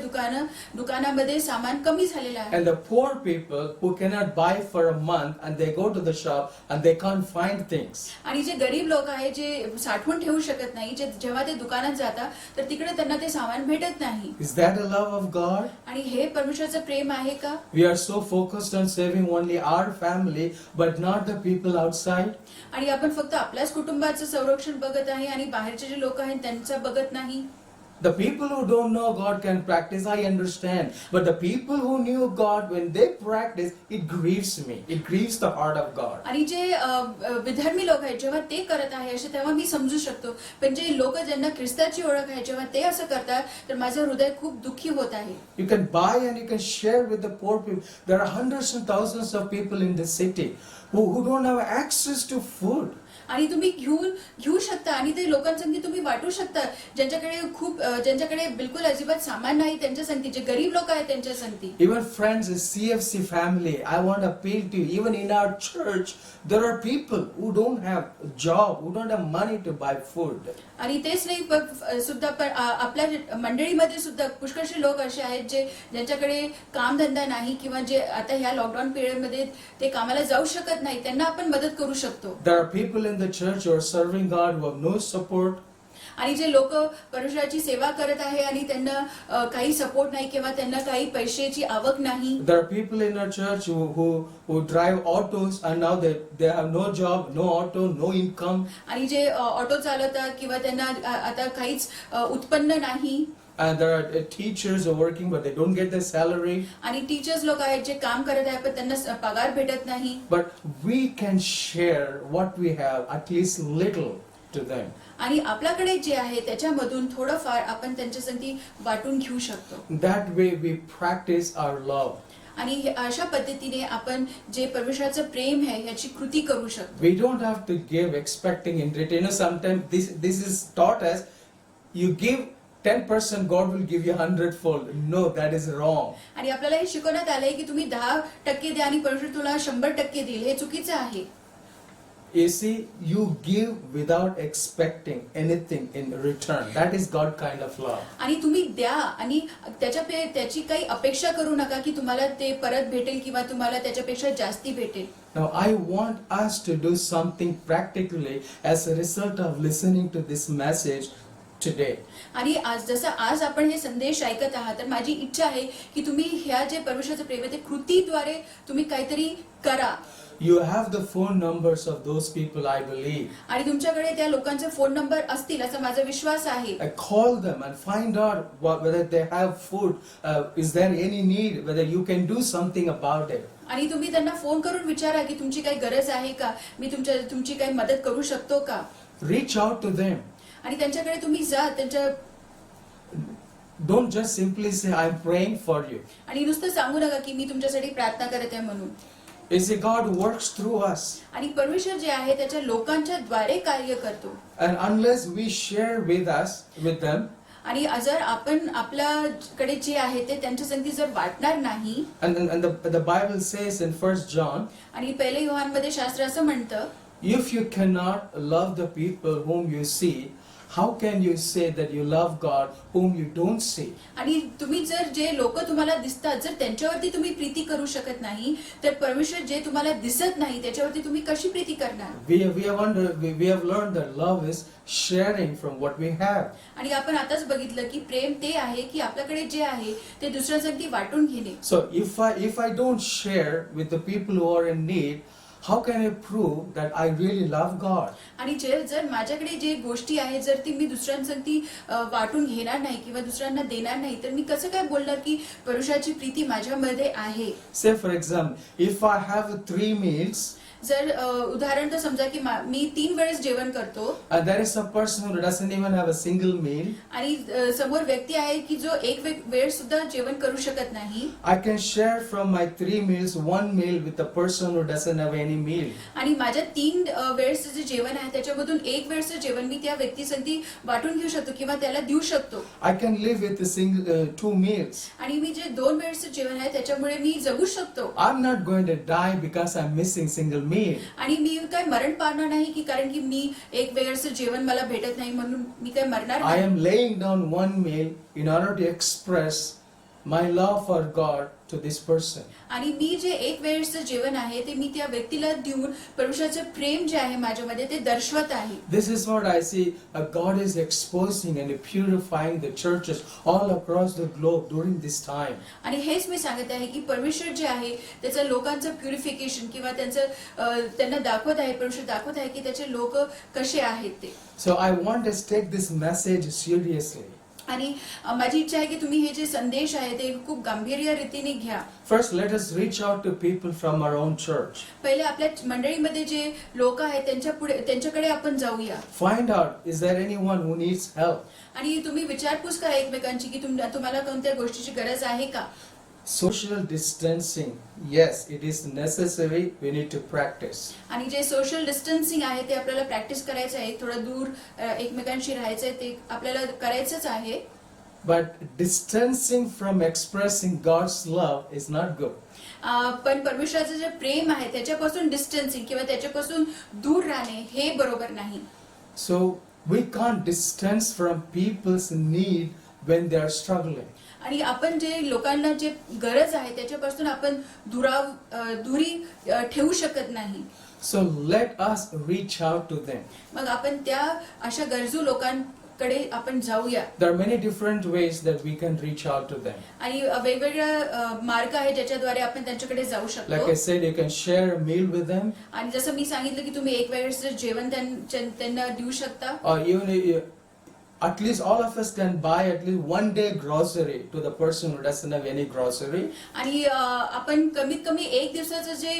दुकानामध्ये सामान कमी झालेलं आहे. And the poor people who cannot buy for a month and they go to the shop and they can't find things. आणि जे गरीब लोक आहेत जे साठवून ठेवू शकत नाही, जे जेव्हा ते दुकानात जातात तर तिकडे त्यांना ते सामान भेटत नाही. Is that a love of God? आणि हे परमेश्वराचं प्रेम आहे का? We are so focused on saving only our family but not the people outside. आणि आपण फक्त आपल्याच कुटुंबाचं संरक्षण बघत आहे आणि बाहेरचे जे लोक आहेत त्यांचं बघत नाही. The people who don't know God can practice, I understand. But the people who knew God, when they practice, it grieves me. It grieves the heart of God. आणि जे विधर्मी लोक आहेत जेव्हा ते करत आहे असे तेव्हा मी समजू शकतो, पण जे लोक ज्यांना ख्रिस्ताची ओळख आहे जेव्हा ते असं करतात तर माझं हृदय खूप दुःखी होत आहे. You can buy and you can share with the poor people. There are hundreds and thousands of people in the city who don't have access to food. आणि तुम्ही घेऊ शकता आणि ते लोकांसाठी तुम्ही वाटू शकता ज्यांच्याकडे बिलकुल अजिबात सामान नाही त्यांच्यासाठी, जे गरीब लोक आहेत त्यांच्यासाठी. Even friends, a CFC family, I want to appeal to you. Even in our church, there are people who don't have a job, who don't have money to buy food. आणि तेच नाही सुद्धा पण आपल्या मंडळीमध्ये सुद्धा पुष्कळशी लोक असे आहेत जे ज्यांच्याकडे कामधंदा नाही किंवा जे आता ह्या लॉकडाऊन पिरियडमध्ये ते कामाला जाऊ शकत नाही, त्यांना आपण मदत करू शकतो. There are people in the church who are serving God who have no support. आणि जे लोक परमेश्वराची सेवा करत आहे आणि त्यांना काही सपोर्ट नाही किंवा त्यांना काही पैशाची आवक नाही. There are people in our church who drive autos and now they have no job, no auto, no income. आणि जे ऑटो चालवतात किंवा त्यांना आता काहीच उत्पन्न नाही. And there are teachers who are working but they don't get their salary. आणि टीचर्स लोक आहेत जे काम करत आहेत पण त्यांना पगार भेटत नाही. But we can share what we have, at least little, to them. आणि आपल्याकडे जे आहे त्याच्यामधून थोडंफार आपण त्यांच्यासाठी वाटून घेऊ शकतो. That way we practice our love. आणि अशा पद्धतीने आपण जे परमेश्वराचं प्रेम आहे याची कृती करू शकतो. We don't have to give expecting in return. You know, sometimes this is taught as you give 10%, God will give you 100-fold. No, that is wrong. आणि आपल्याला हे शिकवण्यात आलंय की तुम्ही 10% द्या आणि परमेश्वर तुला 100% देईल, हे चुकीचं आहे. You see, you give without expecting anything in return. That is God kind of love. आणि तुम्ही द्या आणि त्याची काही अपेक्षा करू नका की तुम्हाला ते परत भेटेल किंवा तुम्हाला त्याच्यापेक्षा जास्ती भेटेल. Now, I want us to do something practically as a result of listening to this message today. आणि आज आपण हे संदेश ऐकत आहात तर माझी इच्छा आहे की तुम्ही ह्या जे परमेश्वराचं प्रेम आहे ते कृतीद्वारे तुम्ही काहीतरी करा. You have the phone numbers of those people, I believe. आणि तुमच्याकडे त्या लोकांचे फोन नंबर असतील असा माझा विश्वास आहे. Call them and find out whether they have food. Is there any need? Whether you can do something about it. आणि तुम्ही त्यांना फोन करून विचारा की तुमची काही गरज आहे का, मी तुमची काही मदत करू शकतो का. Reach out to them. आणि त्यांच्याकडे तुम्ही जा. Don't just simply say, I'm praying for you. आणि नुसतं सांगू नका की मी तुमच्यासाठी प्रार्थना करत आहे म्हणून. You see, God works through us. आणि परमेश्वर जे आहे त्याच्या लोकांच्या द्वारे कार्य करतो. And unless we share with them, आणि जर आपण आपल्याकडे जे आहे ते त्यांच्यासाठी जर वाटणार नाही. and the Bible says in 1 John, आणि पहिले योहानमध्ये शास्त्र असं म्हणतं, if you cannot love the people whom you see, how can you say that you love God whom you don't see? आणि तुम्ही जर जे लोक तुम्हाला दिसतात जर त्यांच्यावरती तुम्ही प्रीती करू शकत नाही तर परमेश्वर जे तुम्हाला दिसत नाही त्याच्यावरती तुम्ही कशी प्रीती करणार. We have learned that love is sharing from what we have. आणि आपण आताच बघितलं की प्रेम ते आहे की आपल्याकडे जे आहे ते दुसऱ्यांसाठी वाटून घेणे. So if I don't share with the people who are in need, how can I prove that I really love God? आणि जर माझ्याकडे जे गोष्टी आहेत जर ती मी दुसऱ्यांसंगती वाटून घेणार नाही किंवा दुसऱ्यांना देणार नाही तर मी कसं काय बोलणार की परमेश्वराची प्रीती माझ्यामध्ये आहे. Say for example, if I have 3 meals जर उदाहरण तर समजा की मी 3 वेळेस जेवण करतो and there is a person who doesn't even have a single meal, आणि समोर व्यक्ती आहे की जो एक वेळ सुद्धा जेवण करू शकत नाही, I can share from my 3 meals 1 meal with the person who doesn't have any meal. आणि माझ्या 3 वेळेचं जे जेवण आहे त्याच्यामधून एक वेळचं जेवण मी त्या व्यक्तीसाठी वाटून घेऊ शकतो किंवा त्याला देऊ शकतो. I can live with 2 meals. आणि मी जे 2 वेळचं जेवण आहे त्याच्यामुळे मी जगू शकतो. I'm not going to die because I'm missing single meal. आणि मी काय मरण पावणार नाही की कारण की मी एक वेळचं जेवण मला भेटत नाही म्हणून मी काय मरणार I नाही. am laying down 1 meal in order to express my love for God to this person. आणि मी जे एक वेळचं जेवण आहे ते मी त्या व्यक्तीला देऊन परमेश्वराचं प्रेम जे आहे माझ्यामध्ये ते दर्शवत आहे. This is what I see God is exposing and purifying the churches all across the globe during this time. आणि हेच मी सांगत आहे की परमेश्वर जे आहे त्याचं लोकांचं प्युरिफिकेशन किंवा त्यांना दाखवत आहे, परमेश्वर दाखवत आहे की त्याचे लोक कसे आहेत ते. So I want us to take this message seriously. आणि माझी इच्छा आहे की तुम्ही हे जे संदेश आहे ते खूप गांभीर्य रीतीने घ्या. First, let us reach out to people from our own church. पहिले आपल्या मंडळीमध्ये जे लोक आहेत त्यांच्याकडे आपण जाऊया. Find out, is there anyone who needs help? आणि तुम्ही विचारपूस करा एकमेकांची की तुम्हाला कोणत्या गोष्टीची गरज आहे का. Social distancing, yes, it is necessary. We need to practice. आणि जे सोशल डिस्टन्सिंग आहे ते आपल्याला प्रॅक्टिस करायचं आहे, थोडं दूर एकमेकांशी राहायचंय ते आपल्याला करायचंच आहे. But distancing from expressing God's love is not good. पण परमेश्वराचं जे प्रेम आहे त्याच्यापासून डिस्टन्सिंग किंवा त्याच्यापासून दूर राहणे हे बरोबर नाही. So we can't distance from people's need when they are struggling. आणि आपण जे लोकांना जे गरज आहे त्याच्यापासून आपण दुरी ठेवू शकत नाही. So let us reach out to them. मग आपण त्या अशा गरजू लोकांकडे आपण जाऊया. There are many different ways that we can reach out to them. आणि वेगवेगळ्या मार्ग आहे ज्याच्याद्वारे आपण त्यांच्याकडे जाऊ Like शकतो. I said, you can share a meal with them, आणि जसं मी सांगितलं की तुम्ही एक वेळेचं जेवण त्यांना देऊ शकता. or even at least all of us can buy at least 1 day grocery to the person who doesn't have any grocery. आणि आपण कमीत कमी एक दिवसाचं जे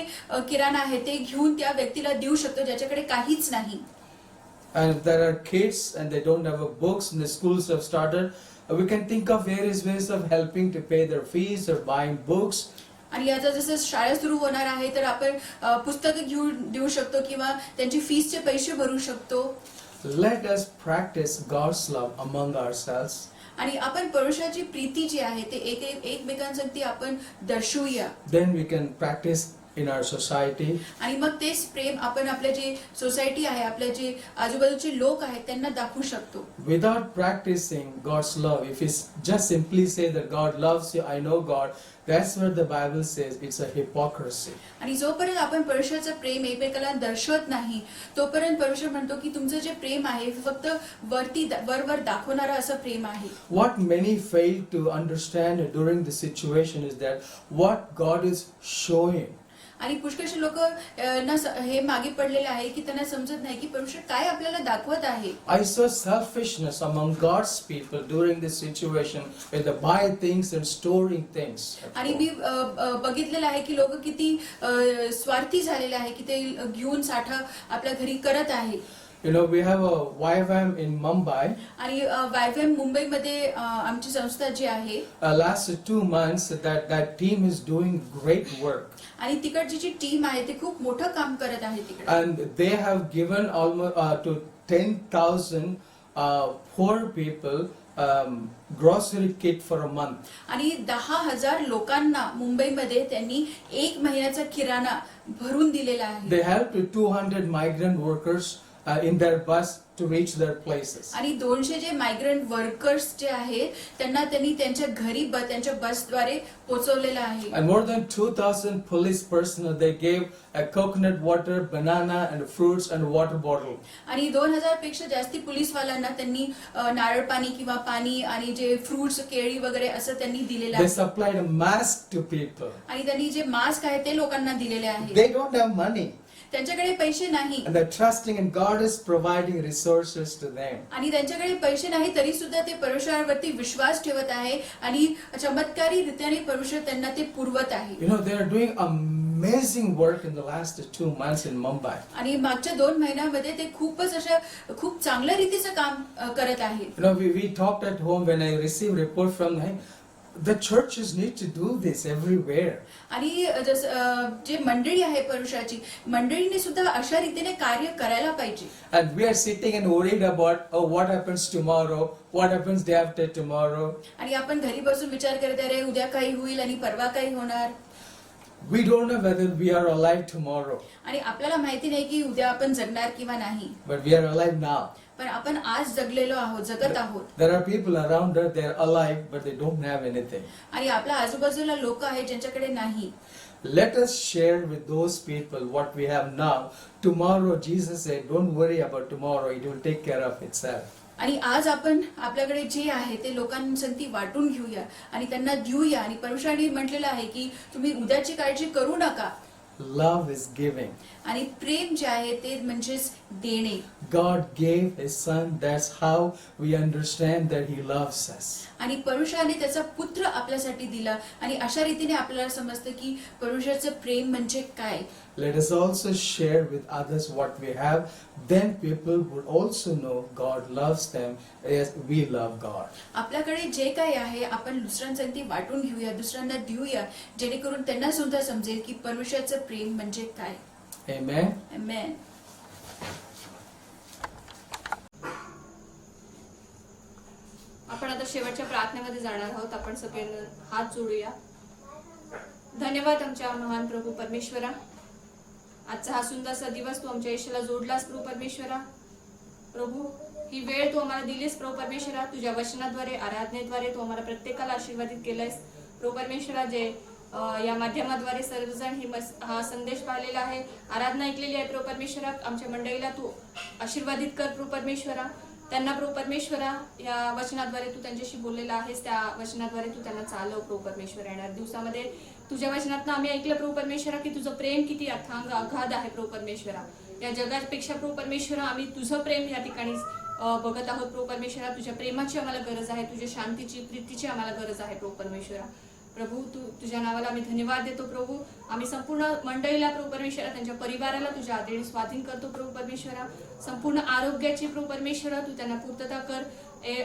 किराणा आहे ते घेऊन त्या व्यक्तीला देऊ शकतो ज्याच्याकडे काहीच नाही. And if there are kids and they don't have books and the schools have started, we can think of various ways of helping to pay their fees or buying books. आणि आता जसं शाळा सुरू होणार आहे तर आपण पुस्तकं घेऊन देऊ शकतो किंवा त्यांची फीसचे पैसे भरू शकतो. Let us practice God's love among ourselves. आणि आपण परमेश्वराची प्रीती जी आहे ते एकमेकांसाठी आपण दर्शवूया. Then we can practice in our society. आणि मग तेच प्रेम आपण आपल्या जे सोसायटी आहे, आपल्या जे आजूबाजूचे लोक आहेत त्यांना दाखवू शकतो. Without practicing God's love, if we just simply say that God loves you, I know God, that's where the Bible says it's a hypocrisy. आणि जोपर्यंत आपण परमेश्वराचं प्रेम एकमेकाला दर्शवत नाही तोपर्यंत परमेश्वर म्हणतो की तुमचं जे प्रेम आहे फक्त वर दाखवणारं असं प्रेम आहे. What many fail to understand during the situation is that what God is showing. आणि पुष्कळशी लोक हे मागे पडलेले आहे की त्यांना समजत नाही की परमेश्वर काय आपल्याला दाखवत आहे. I saw selfishness among God's people during this situation where they buy things and storing things. आणि मी बघितलेलं आहे की लोक किती स्वार्थी झालेले आहे की ते घेऊन साठा आपल्या घरी करत आहे. You know, we have a YWAM in Mumbai. आणि YWAM मुंबईमध्ये आमची संस्था जी आहे Last 2 months that team is doing great work. आणि तिकडची जी टीम आहे ते खूप मोठं काम करत आहे तिकडे. And they have given almost to 10,000 poor people grocery kit for a month. आणि 10,000 लोकांना मुंबईमध्ये त्यांनी 1 महिन्याचा किराणा भरून दिलेला आहे. They helped 200 migrant workers in their bus to reach their places. आणि 200 जे मायग्रंट वर्कर्स जे आहेत त्यांना त्यांनी त्यांच्या घरी त्यांच्या बसद्वारे पोहोचवलेलं आहे. And more than 2,000 police personnel, they gave a coconut water, banana and fruits and water bottle. आणि 2,000 पेक्षा जास्ती पोलीसवाल्यांना त्यांनी नारळ पाणी किंवा पाणी आणि जे फ्रुट्स केळी वगैरे असं त्यांनी दिलेलं They आहे. supplied a mask to people. आणि त्यांनी जे मास्क आहे ते लोकांना दिलेले आहे. They don't have money. त्यांच्याकडे पैसे नाही and they're trusting in God is providing resources to them. आणि त्यांच्याकडे पैसे नाही तरी सुद्धा ते परमेश्वरावरती विश्वास ठेवत आहे आणि चमत्कारी रीतीने परमेश्वर त्यांना ते पुरवत आहे. You know, they are doing amazing work in the last 2 months in Mumbai. आणि मागच्या 2 महिन्यामध्ये ते खूप चांगल्या रीतीचं काम करत आहे. You know, we talked at home when I received report from them. The churches need to do this everywhere. आणि जे मंडळी आहे परमेश्वराची मंडळीने सुद्धा अशा रीतीने कार्य करायला पाहिजे. And we are sitting and worried about, oh, what happens tomorrow, what happens day after tomorrow. आणि आपण घरी बसून विचार करत आहे उद्या काही होईल आणि परवा काही होणार. We don't know whether we are alive tomorrow, आणि आपल्याला माहिती नाही की उद्या आपण जगणार किंवा नाही. but we are alive now. पण आपण आज जगत आहोत. There are people around us, they are alive, but they don't have anything. आणि आपल्या आजूबाजूला लोक आहेत ज्यांच्याकडे नाही. Let us share with those people what we have now. Tomorrow, Jesus said, don't worry about tomorrow, it will take care of itself. आणि आज आपण आपल्याकडे जे आहे ते लोकांसाठी वाटून घेऊया आणि त्यांना देऊया. आणि परमेश्वराने म्हटलेलं आहे की तुम्ही उद्याची काळजी करू नका. Love is giving. आणि प्रेम जे आहे ते म्हणजेच देणे. God gave His Son. That's how we understand that He loves us. आणि परमेश्वराने त्याचा पुत्र आपल्यासाठी दिला आणि अशा रीतीने आपल्याला समजतं की परमेश्वराचं प्रेम म्हणजे काय. Let us also share with others what we have. Then people would also know God loves them as we love God. आपल्याकडे जे काही आहे आपण दुसऱ्यांसाठी वाटून घेऊया, दुसऱ्यांना देऊया, जेणेकरून त्यांना सुद्धा समजेल की परमेश्वराचं प्रेम म्हणजे काय. Amen. आमेन. आपण आता शेवटच्या प्रार्थनेमध्ये जाणार आहोत. आपण सगळे हात जोडूया. धन्यवाद आमच्या महान प्रभू परमेश्वरा. आजचा हा सुंदरसा दिवस तू आमच्या आयुष्याला जोडलास प्रभू परमेश्वरा. प्रभू ही वेळ तू आम्हाला दिलीस प्रभू परमेश्वरा. तुझ्या वचनाद्वारे आराधनेद्वारे तू आम्हाला प्रत्येकाला आशीर्वादित केलंयस प्रभू परमेश्वरा. जे या माध्यमाद्वारे सर्वजण हा संदेश पाहिलेला आहे, आराधना ऐकलेली आहे प्रभू परमेश्वरा. आमच्या मंडळीला तू आशीर्वादित कर प्रभू परमेश्वरा. त्यांना प्रभू परमेश्वरा या वचनाद्वारे तू त्यांच्याशी बोललेला आहेस, त्या वचनाद्वारे तू त्यांना चालव प्रभू परमेश्वरा. येणार दिवसामध्ये तुझ्या वचनातनं आम्ही ऐकलं प्रभू परमेश्वरा की तुझं प्रेम किती अथांग अगाध आहे प्रभू परमेश्वरा. या जगापेक्षा प्रभू परमेश्वरा आम्ही तुझं प्रेम या ठिकाणी बघत आहोत प्रभू परमेश्वरा. तुझ्या प्रेमाची आम्हाला गरज आहे, तुझ्या शांतीची प्रीतीची आम्हाला गरज आहे प्रभू परमेश्वरा. प्रभू तुझ्या नावाला आम्ही धन्यवाद देतो प्रभू. आम्ही संपूर्ण मंडळीला प्रभू परमेश्वरा, त्यांच्या परिवाराला तुझ्या आधीने स्वाधीन करतो प्रभू परमेश्वरा. संपूर्ण आरोग्याची प्रभू परमेश्वरा तू त्यांना पूर्तता कर.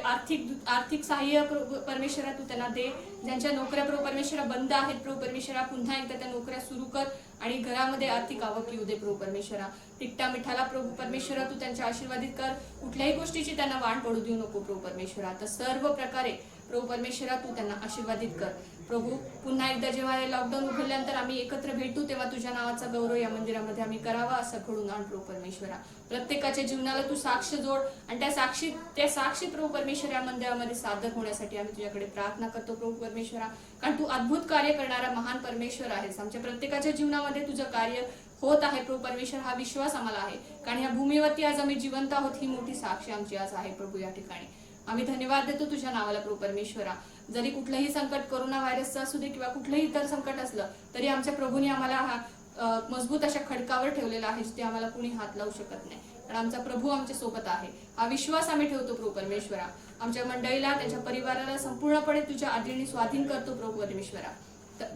आर्थिक सहाय्य प्रभू परमेश्वरा तू त्यांना दे. ज्यांच्या नोकऱ्या प्रभू परमेश्वरा बंद आहेत प्रभू परमेश्वरा, पुन्हा एकदा त्या नोकऱ्या सुरू कर आणि घरामध्ये आर्थिक आवक येऊ दे प्रभू परमेश्वरा. तिकटा मिठाला प्रभू परमेश्वरा तू त्यांच्या आशीर्वादित कर. कुठल्याही गोष्टीची त्यांना वाण पडू देऊ नको प्रभू परमेश्वरा. तर सर्व प्रकारे प्रभू परमेश्वरा तू त्यांना आशीर्वादित कर प्रभू. पुन्हा एकदा जेव्हा हे लॉकडाऊन उघडल्यानंतर आम्ही एकत्र भेटू तेव्हा तुझ्या नावाचा गौरव या मंदिरामध्ये आम्ही करावा असं घडून आण प्रभू परमेश्वरा. प्रत्येकाच्या जीवनाला तू साक्ष जोड आणि त्या साक्षी प्रभू परमेश्वर या मंदिरामध्ये सादर होण्यासाठी आम्ही तुझ्याकडे प्रार्थना करतो प्रभू परमेश्वरा. कारण तू अद्भुत कार्य करणारा महान परमेश्वर आहेस. आमच्या प्रत्येकाच्या जीवनामध्ये तुझं कार्य होत आहे प्रभू परमेश्वर, हा विश्वास आम्हाला आहे. कारण या भूमीवरती आज आम्ही जिवंत आहोत ही मोठी साक्षी आमची आज आहे प्रभू. या ठिकाणी आम्ही धन्यवाद देतो तुझ्या नावाला प्रभू परमेश्वरा. जरी कुठलंही संकट कोरोना व्हायरसचं असू दे किंवा कुठलंही इतर संकट असलं तरी आमच्या प्रभूने आम्हाला हा मजबूत अशा खडकावर ठेवलेला आहे जिथे आम्हाला कुणी हात लावू शकत नाही. कारण आमचा प्रभू आमच्या सोबत आहे हा विश्वास आम्ही ठेवतो प्रभू परमेश्वरा. आमच्या मंडळीला, त्यांच्या परिवाराला संपूर्णपणे तुझ्या आधीने स्वाधीन करतो प्रभू परमेश्वरा.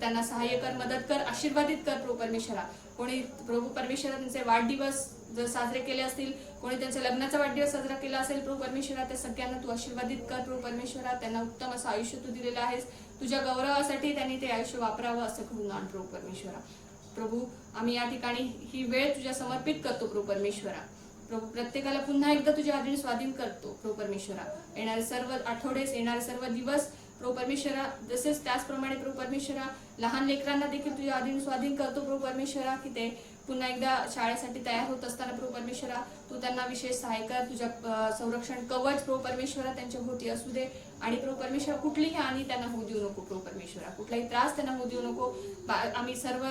त्यांना सहाय्य कर, मदत कर, आशीर्वादित कर प्रभू परमेश्वरा. कोणी प्रभू परमेश्वरा त्यांचे वाढदिवस जर साजरे केले असतील, कोणी त्यांच्या लग्नाचा वाढदिवस साजरा केला असेल प्रभू परमेश्वरा, त्या सगळ्यांना तू आशीर्वादित कर प्रभू परमेश्वरा. त्यांना उत्तम असं आयुष्य तू दिलेलं आहेस. तुझ्या गौरवासाठी त्यांनी ते आयुष्य वापरावं असं घडून आण प्रभू परमेश्वरा. प्रभू आम्ही या ठिकाणी ही वेळ तुझ्या समर्पित करतो प्रभू परमेश्वरा. प्रभू प्रत्येकाला पुन्हा एकदा तुझ्या आधीने स्वाधीन करतो प्रभू परमेश्वरा. येणारे सर्व आठवडे, येणारे सर्व दिवस प्रभू परमेश्वरा, तसेच त्याचप्रमाणे प्रभू परमेश्वरा लहान लेकरांना देखील तुझ्या आधीने स्वाधीन करतो प्रभू परमेश्वरा की ते पुन्हा एकदा शाळेसाठी तयार होत असताना प्रभू परमेश्वरा तू त्यांना विशेष सहाय्य कर. तुझ्या संरक्षण कवच प्रभू परमेश्वरा त्यांच्या भोवती असू दे आणि प्रभू परमेश्वरा कुठलीही हानी त्यांना होऊ देऊ नको प्रभू परमेश्वरा. कुठलाही त्रास त्यांना होऊ देऊ नको. आम्ही सर्व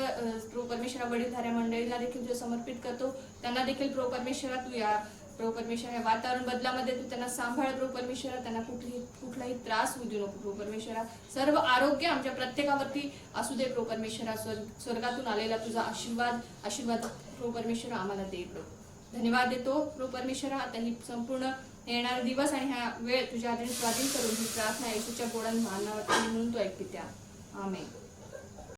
प्रभू परमेश्वरा वडीलधाऱ्या मंडळीला देखील तुझ्या समर्पित करतो. त्यांना देखील प्रभू परमेश्वरा तू या प्रभू परमेश्वर या वातावरण बदलामध्ये तू त्यांना सांभाळ प्रभू परमेश्वर, त्यांना कुठलाही त्रास होऊ देऊ नको प्रभू परमेश्वर. सर्व आरोग्य आमच्या प्रत्येकावरती असू दे प्रभू परमेश्वर. स्वर्गातून आलेला तुझा आशीर्वाद प्रभू परमेश्वर आम्हाला दे प्रभू. धन्यवाद देतो प्रभू परमेश्वर. आता ही संपूर्ण येणारा दिवस आणि हा वेळ तुझ्या हाताने स्वाधीन करून ही प्रार्थना येशूच्या गोडन नावावरती म्हणून तो ऐकते त्या. आमेन.